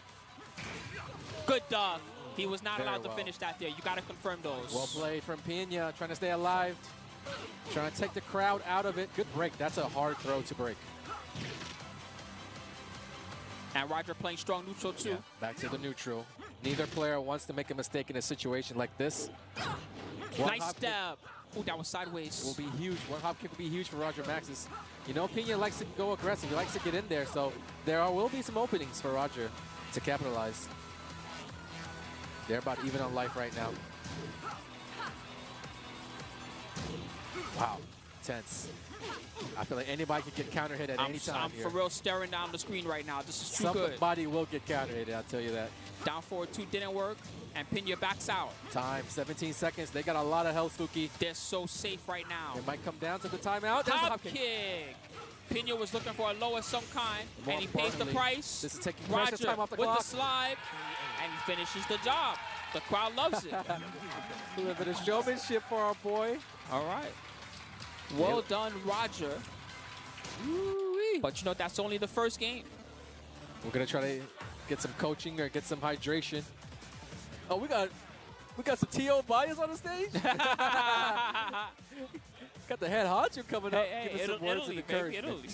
Good dog. He was not allowed to finish that there. You got to confirm those. Well played from Pena, trying to stay alive. Trying to take the crowd out of it. Good break. That's a hard throw to break. And Roger playing strong neutral too. Yeah, back to the neutral. Neither player wants to make a mistake in a situation like this. Nice step. Oh, that was sideways. Will be huge. One hop kick will be huge for Roger Max's. You know, Pena likes to go aggressive. He likes to get in there. So there will be some openings for Roger to capitalize. They're about even on life right now. Wow, tense. I feel like anybody could get counter hit at any time here. I'm for real staring down the screen right now. This is too good. Somebody will get counter hit, I'll tell you that. Down forward 2 didn't work, and Pena backs out. Time, 17 seconds. They got a lot of health, Spooky. They're so safe right now. It might come down to the timeout. There's Hop kick. Pena was looking for a low of some kind, and he pays the price. This is taking precious time off the with clock. the slide, and he finishes the job. The crowd loves it. A little bit of showmanship for our boy. All right. Well done, Roger. But you know, that's only the first game. We're gonna try to get some coaching or get some hydration. Oh, we got some T.O. bias on the stage. Got the head honcho coming up. Hey, giving some words of encouragement. Italy.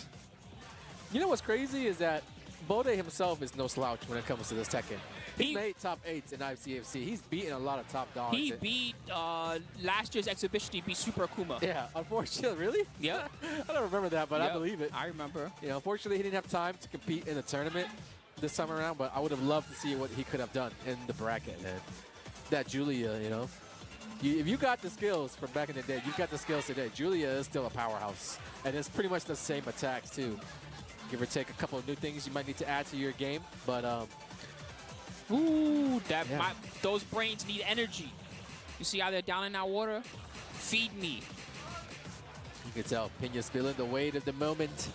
You know what's crazy is that Bode himself is no slouch when it comes to this Tekken. He's made top 8s in ICFC. He's beaten a lot of top dogs. He beat last year's exhibition. He beat Super Akuma. Yeah, unfortunately, really? Yeah. I don't remember that, but I believe it. I remember. You know, unfortunately, he didn't have time to compete in the tournament this time around, but I would have loved to see what he could have done in the bracket. And that Julia, you know, if you got the skills from back in the day, you've got the skills today. Julia is still a powerhouse, and it's pretty much the same attacks too. Give or take a couple of new things you might need to add to your game, but ooh, those brains need energy. You see how they're down in that water? Feed me. You can tell Pena's feeling the weight of the moment.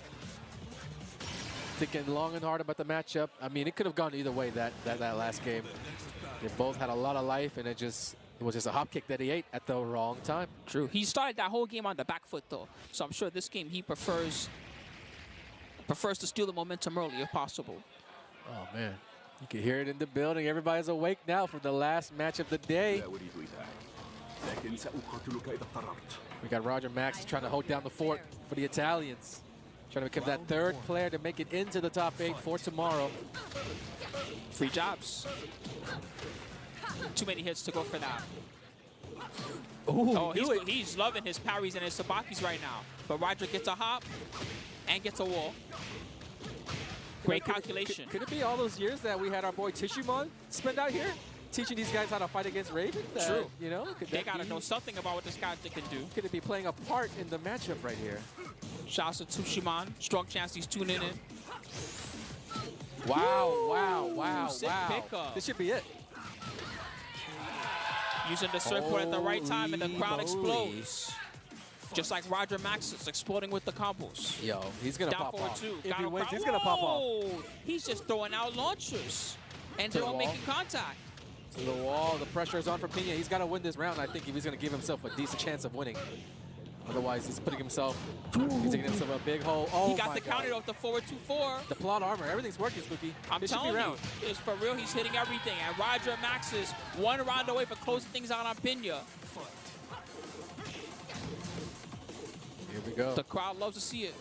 Thinking long and hard about the matchup. I mean, it could have gone either way that last game. They both had a lot of life, and it was just a hop kick that he ate at the wrong time. True. He started that whole game on the back foot, though. So I'm sure this game he prefers to steal the momentum early if possible. Oh, man. You can hear it in the building. Everybody's awake now for the last match of the day. We got Roger Max trying to hold down the fort for the Italians. Trying to become that third player to make it into the top 8 for tomorrow. Free jobs. Too many hits to go for that. Ooh, oh, he's loving his parries and his sabakis right now. But Roger gets a hop and gets a wall. Great calculation. Could it be all those years that we had our boy Tishumon spend out here? teaching these guys how to fight against Raven? True. You know, They got to know something about what this character can do. Could it be playing a part in the matchup right here? Shouts to Tushiman. Strong chance he's tuning in. Wow. Sick pickup. This should be it. Using the surfboard at the right time, and the crowd Holy explodes. Just like Roger Maxis exploding with the combos. Yo, he's going to Down pop forward off. two. If Got he him wins, crowd- he's going to pop off. Whoa! He's just throwing out launchers. And To they're the all wall. making contact. To the wall. The pressure is on for Pena. He's got to win this round, I think, if he's going to give himself a decent chance of winning. Otherwise, he's putting himself, he's digging himself a big hole. Oh, He got my the God. counter off the forward 2-4. The plot armor. Everything's working, Spooky. I'm This should be telling you, round. it's for real. He's hitting everything. And Roger Max is one round away for closing things out on Pena. Here we go. The crowd loves to see it.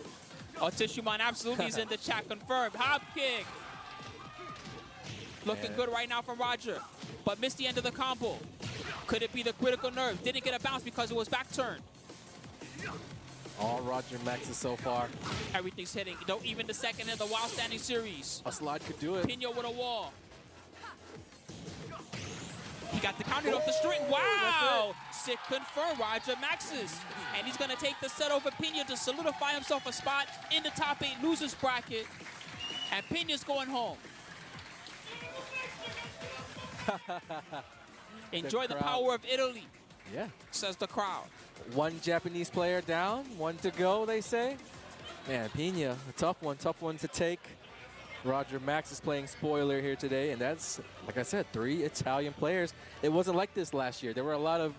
Tishuman absolutely is in the chat. Confirmed. Hop kick. Looking Man. good right now from Roger. But missed the end of the combo. Could it be the critical nerve? Didn't get a bounce because it was back turn. All Roger Maxes so far. Everything's hitting. Don't even the second in the Wild Standing Series. A slide could do it. Pena with a wall. He got the counter off the string. Wow! Sick confirmed, Roger Maxis. And he's going to take the set over Pena to solidify himself a spot in the top 8 losers bracket. And Pena's going home. Enjoy the crowd. power of Italy, Yeah. says the crowd. One Japanese player down, one to go, they say. Man, Pena, a tough one to take. Roger Max is playing spoiler here today, and that's, like I said, 3 Italian players. It wasn't like this last year. There were a lot of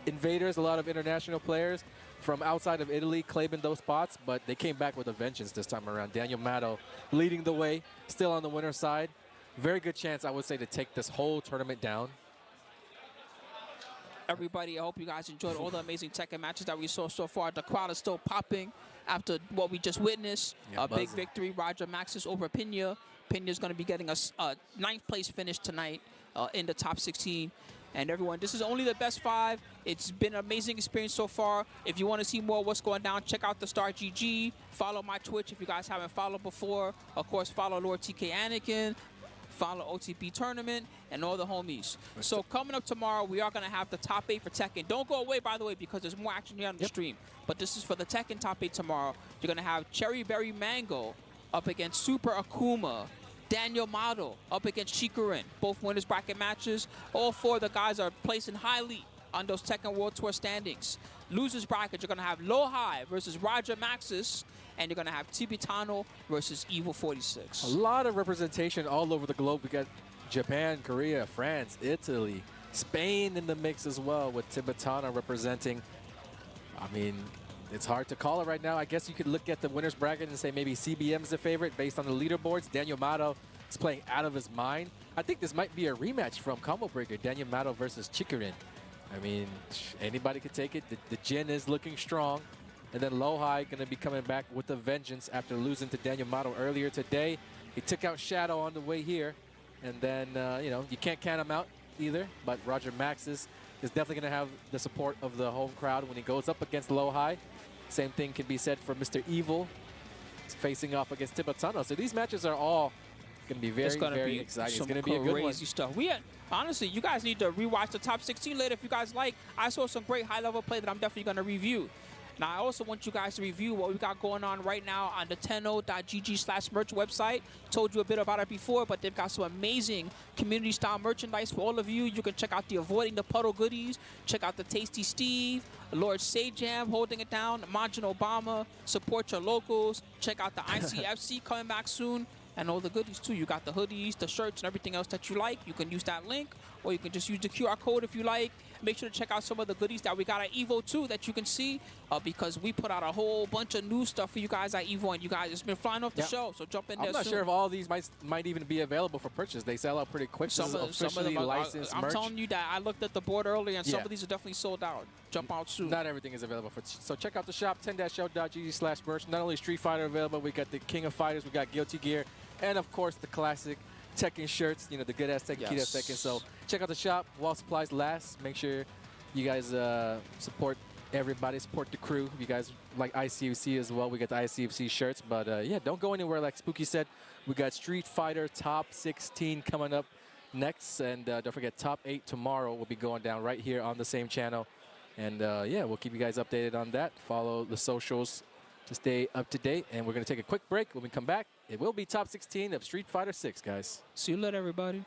invaders, a lot of international players from outside of Italy claiming those spots, but they came back with a vengeance this time around. Daniel Matto leading the way, still on the winner's side. Very good chance, I would say, to take this whole tournament down. Everybody, I hope you guys enjoyed all the amazing Tekken matches that we saw so far. The crowd is still popping after what we just witnessed. Yeah, A big buzzing. victory, Roger Maxis over Pena. Pena's going to be getting a 9th place finish tonight in the top 16. And everyone, this is only the best 5. It's been an amazing experience so far. If you want to see more of what's going down, check out the Star GG. Follow my Twitch if you guys haven't followed before. Of course, follow Lord TK Anakin. Follow OTP Tournament and all the homies. So coming up tomorrow, we are going to have the top 8 for Tekken. Don't go away, by the way, because there's more action here on the stream. But this is for the Tekken top 8 tomorrow. You're going to have Cherry Berry Mango up against Super Akuma. Daniel Matto up against Chikurin. Both winners bracket matches. All 4 of the guys are placing highly on those Tekken World Tour standings. Losers bracket, you're going to have Low High versus Roger Maxis. And you're going to have Tibetano versus Evil 46. A lot of representation all over the globe. We got Japan, Korea, France, Italy, Spain in the mix as well, with Tibetano representing. I mean, it's hard to call it right now. I guess you could look at the winner's bracket and say maybe CBM's the favorite based on the leaderboards. Daniel Matto is playing out of his mind. I think this might be a rematch from Combo Breaker, Daniel Matto versus Chikurin. I mean, anybody could take it. The Jin is looking strong. And then Lohai going to be coming back with a vengeance after losing to Daniel Matto earlier today. He took out Shadow on the way here. And then, you know, you can't count him out either. But Roger Maxis is definitely going to have the support of the home crowd when he goes up against Lohai. Same thing can be said for Mr. Evil. He's facing off against Tibetano. So these matches are all going to be very, very exciting. It's going to be a good one. Crazy stuff. Honestly, you guys need to rewatch the top 16 later if you guys like. I saw some great high-level play that I'm definitely going to review. Now, I also want you guys to review what we got going on right now on the tenno.gg/merch website. Told you a bit about it before, but they've got some amazing community-style merchandise for all of you. You can check out the Avoiding the Puddle goodies. Check out the Tasty Steve, Lord Sajam holding it down, Majin Obama. Support your locals. Check out the ICFC coming back soon. And all the goodies, too. You got the hoodies, the shirts, and everything else that you like. You can use that link, or you can just use the QR code if you like. Make sure to check out some of the goodies that we got at Evo, too, that you can see, because we put out a whole bunch of new stuff for you guys at Evo, and you guys, it's been flying off the show, so jump in there I'm not soon. sure if all of these might even be available for purchase. They sell out pretty quick. Some of them licensed I'm merch. telling you that I looked at the board earlier, and some Yeah. of these are definitely sold out. Jump out soon. Not everything is available. So check out the shop, 10-show.gg/merch. Not only Street Fighter available, we got the King of Fighters, we got Guilty Gear, and of course the classic Tekken shirts, you know, the good ass Tekken, cute ass Tekken. So check out the shop while supplies last. Make sure you guys support everybody, support the crew. If you guys like ICFC as well, we got the ICFC shirts. But yeah, don't go anywhere. Like Spooky said, we got Street Fighter Top 16 coming up next. And don't forget, top 8 tomorrow will be going down right here on the same channel. And yeah, we'll keep you guys updated on that. Follow the socials to stay up to date. And we're going to take a quick break. When we come back, it will be top 16 of Street Fighter 6, guys. See you later, everybody.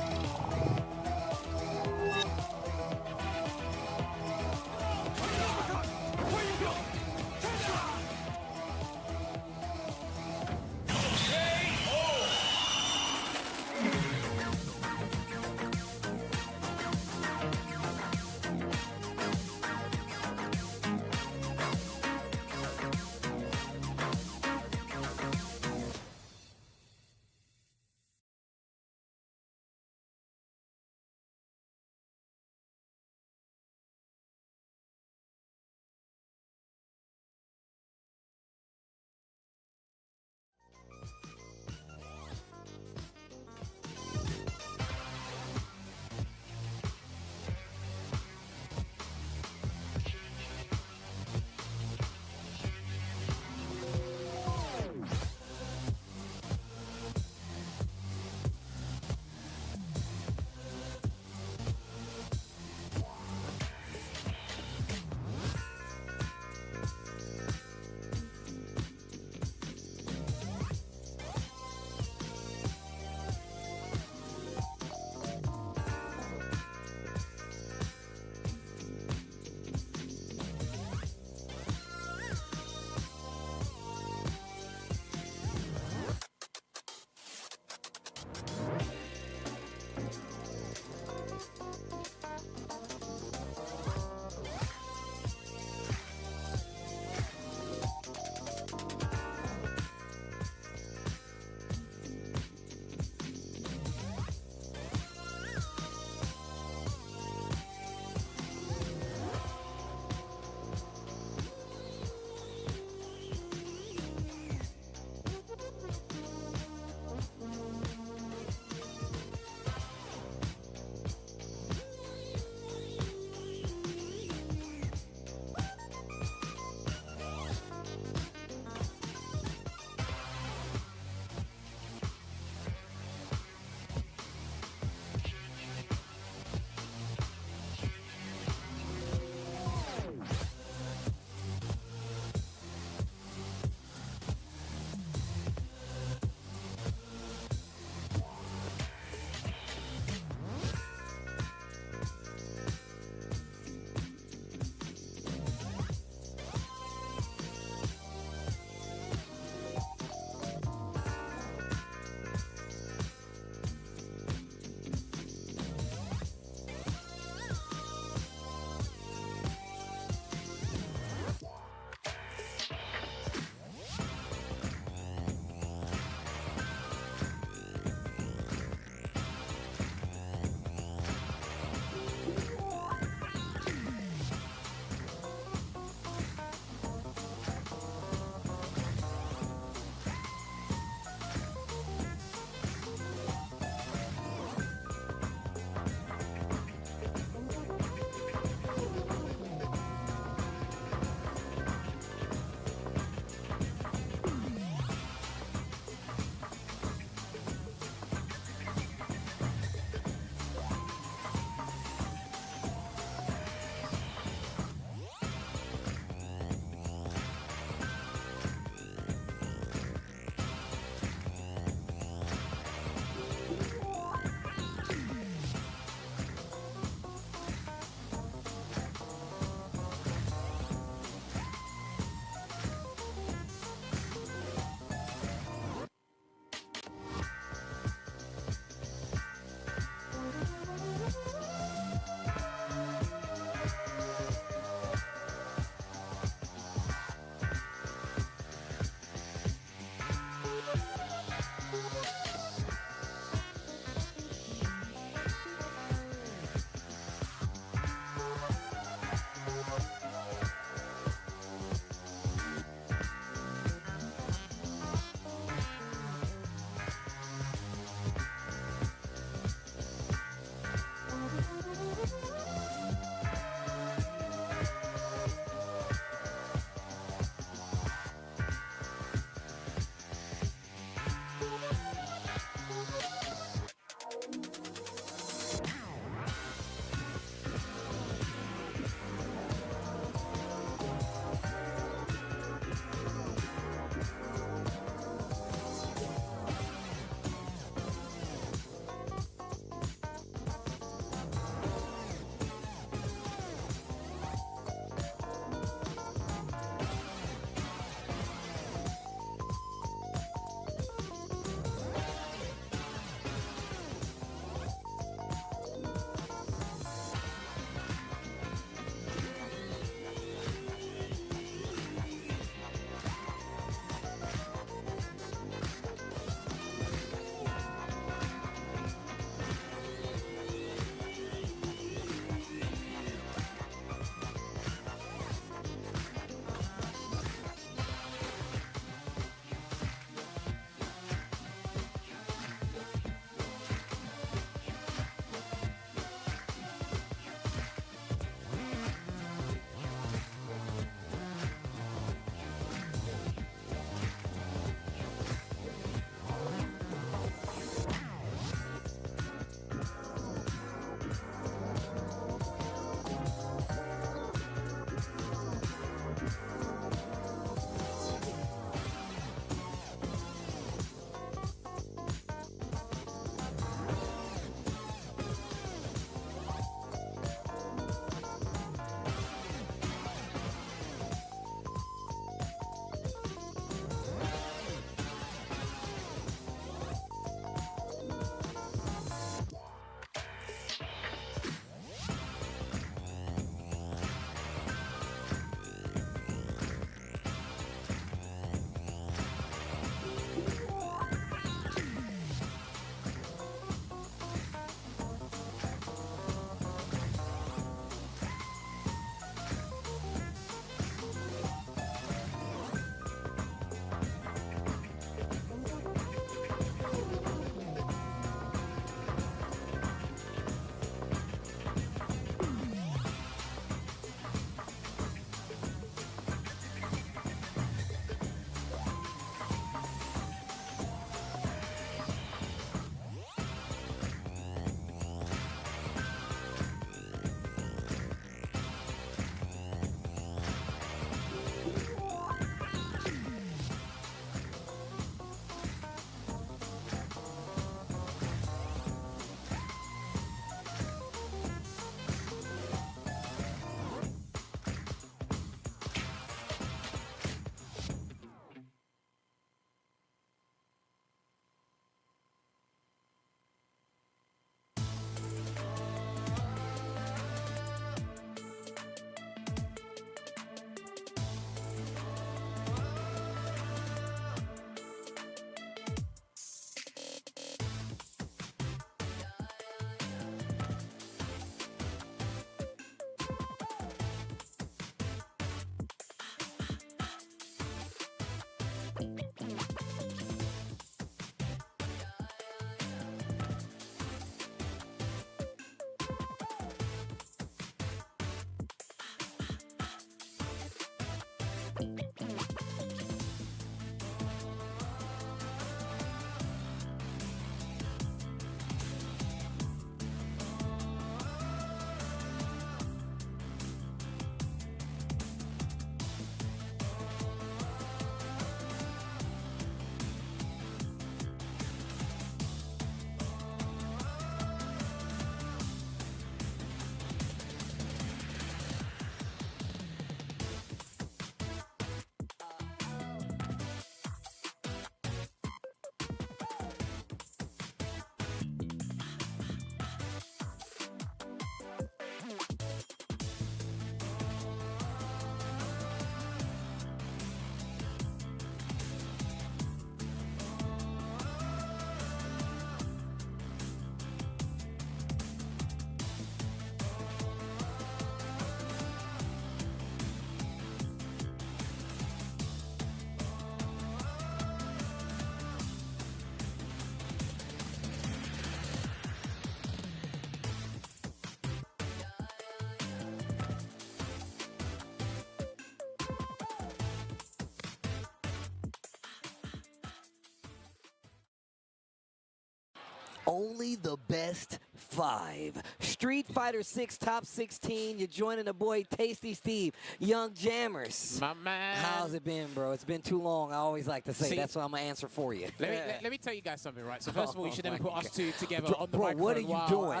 Only the best 5. Street Fighter 6 Top 16. You're joining the boy Tasty Steve, Young Jammers. My man. How's it been, bro? It's been too long. I always like to say that's what I'm going to answer for you. Let me tell you guys something, right? So first of all, you should never put us two together on the bro, microphone. what are you doing?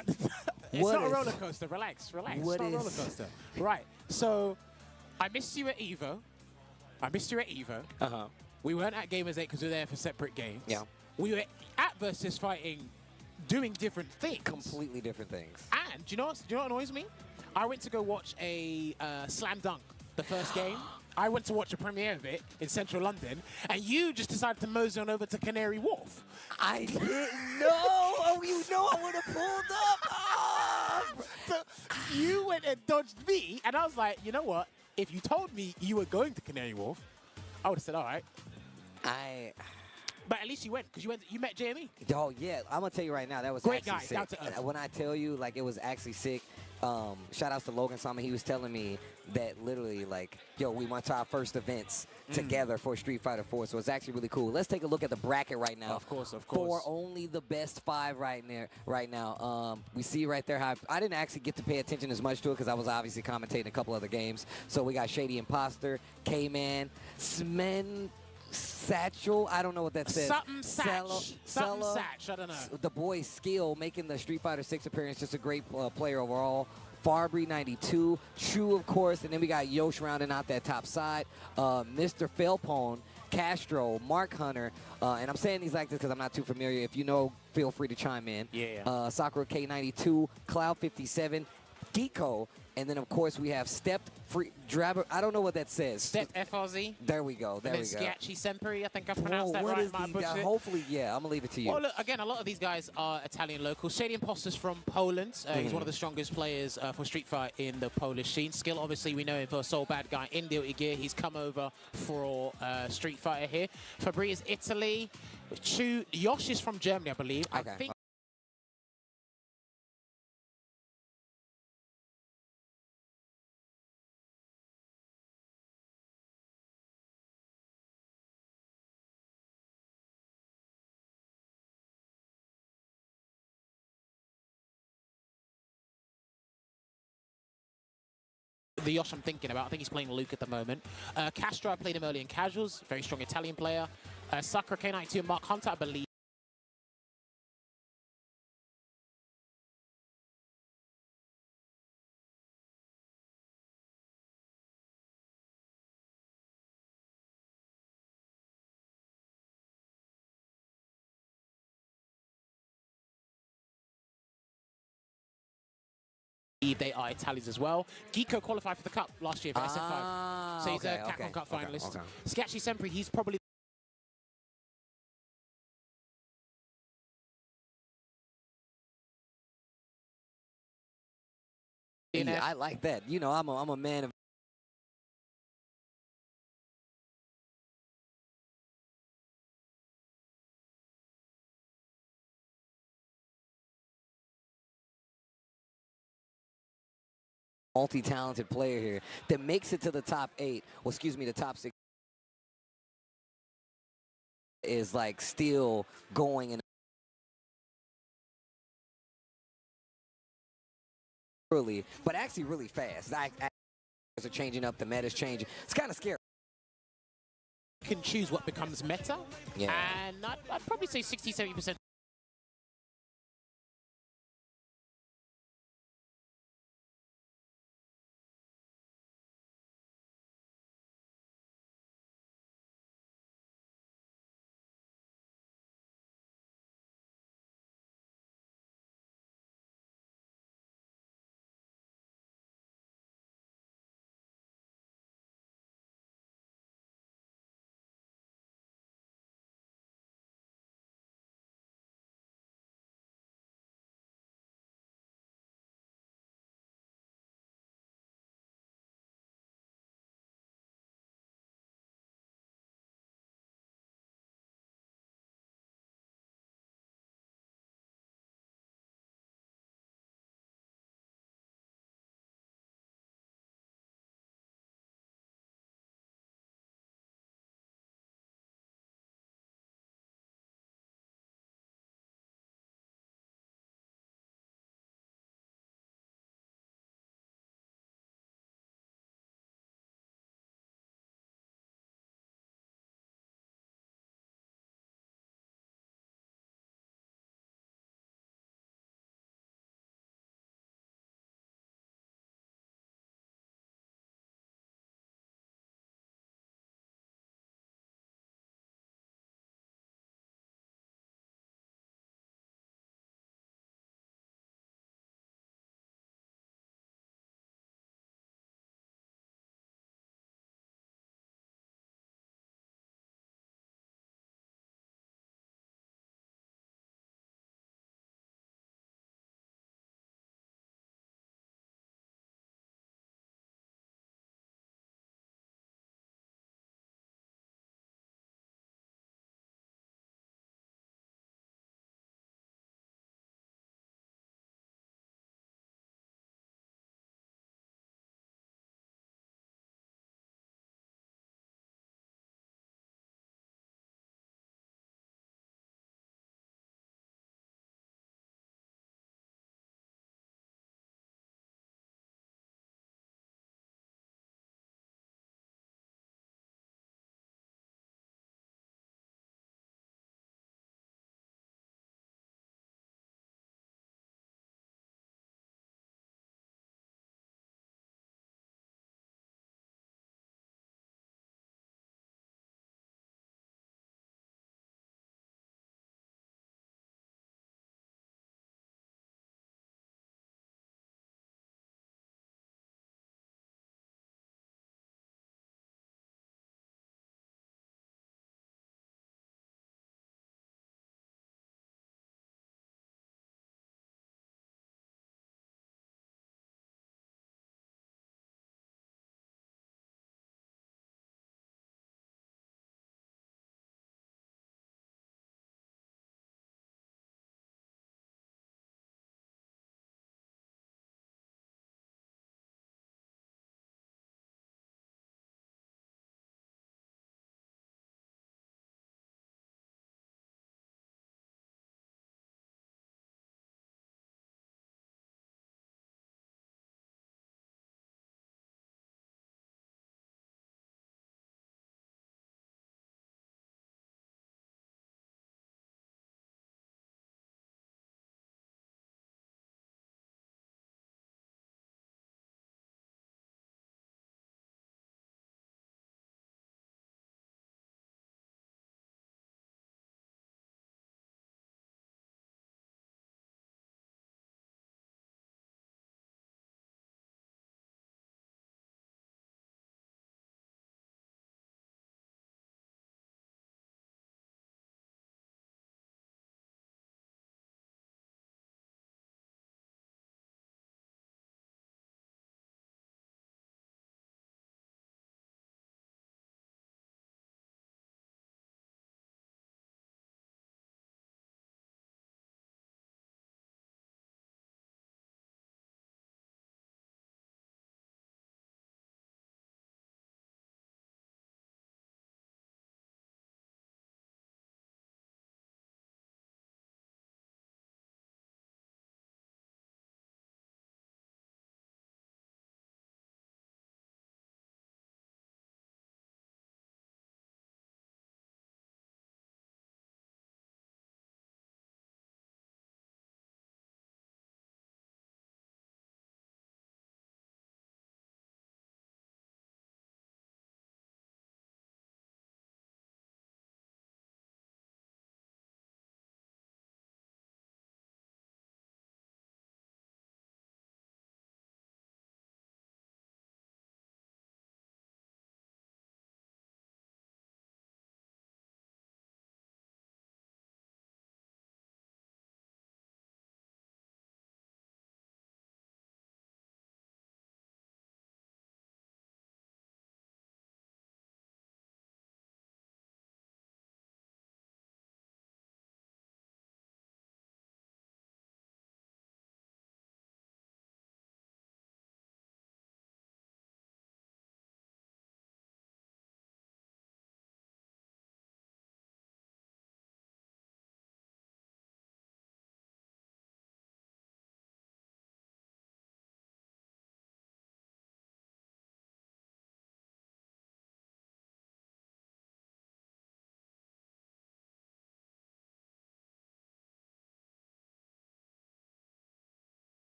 It's not a roller coaster. Relax. It's not a roller coaster. Right. So I missed you at Evo. Uh-huh. We weren't at Gamers 8 because we were there for separate games. Yeah. We were at Versus Fighting doing different things. Completely different things. And do you know what annoys me? I went to go watch a Slam Dunk, the first game. I went to watch a premiere of it in central London, and you just decided to mosey on over to Canary Wharf. I didn't know. Oh, you know I would have pulled up. Oh. So you went and dodged me, and I was like, you know what? If you told me you were going to Canary Wharf, I would have said, all right. But at least you went, because you met JME. Oh, yeah. I'm going to tell you right now, that was great actually guy, sick. down to earth. When I tell you, like, it was actually sick. Shout outs to Logan Sama. He was telling me that literally, like, yo, we went to our first events together for Street Fighter 4, so it's actually really cool. Let's take a look at the bracket right now. Of course. For only the best 5 right now. We see right there how I didn't actually get to pay attention as much to it because I was obviously commentating a couple other games. So we got Shady Imposter, K-Man, Smen, Satchel, I don't know what that says. Something Satch, I don't know. The boy Skill making the Street Fighter 6 appearance, just a great player overall. Farbry 92, True of course, and then we got Yosh rounding out that top side. Mr. Felpone, Castro, Mark Hunter, and I'm saying these like this because I'm not too familiar. If you know, feel free to chime in. Yeah. Sakura K92, Cloud 57, Geeko, and then of course we have Stepped Free Drabber. I don't know what that says. Step FRZ. There we go. There we go. Schiacci Sempri, I think I pronounced that right. Hopefully, yeah. I'm gonna leave it to you. Well, look, again, a lot of these guys are Italian locals. Shady Imposter's from Poland. He's one of the strongest players for Street Fight in the Polish scene. Skill, obviously, we know him for Soul Bad Guy in Guilty Gear. He's come over for Street Fighter here. Fabri is Italy. Yosh is from Germany, I believe. Okay. I think the Yosh I'm thinking about. I think he's playing Luke at the moment. Castro, I played him early in Casuals. Very strong Italian player. Sakura K92 and Mark Hunter, I believe. They are Italians as well. Geeko qualified for the Cup last year for SF5. So he's a Capcom Cup finalist. Schiacci Sempri, he's probably... Yeah, I like that. You know, I'm a man of multi-talented player here that makes it to the top 8. Well, excuse me, the top 6 is like still going in early, but actually really fast. Are changing up, the meta's changing. It's kind of scary. Can choose what becomes meta, Yeah. and I'd probably say 60-70%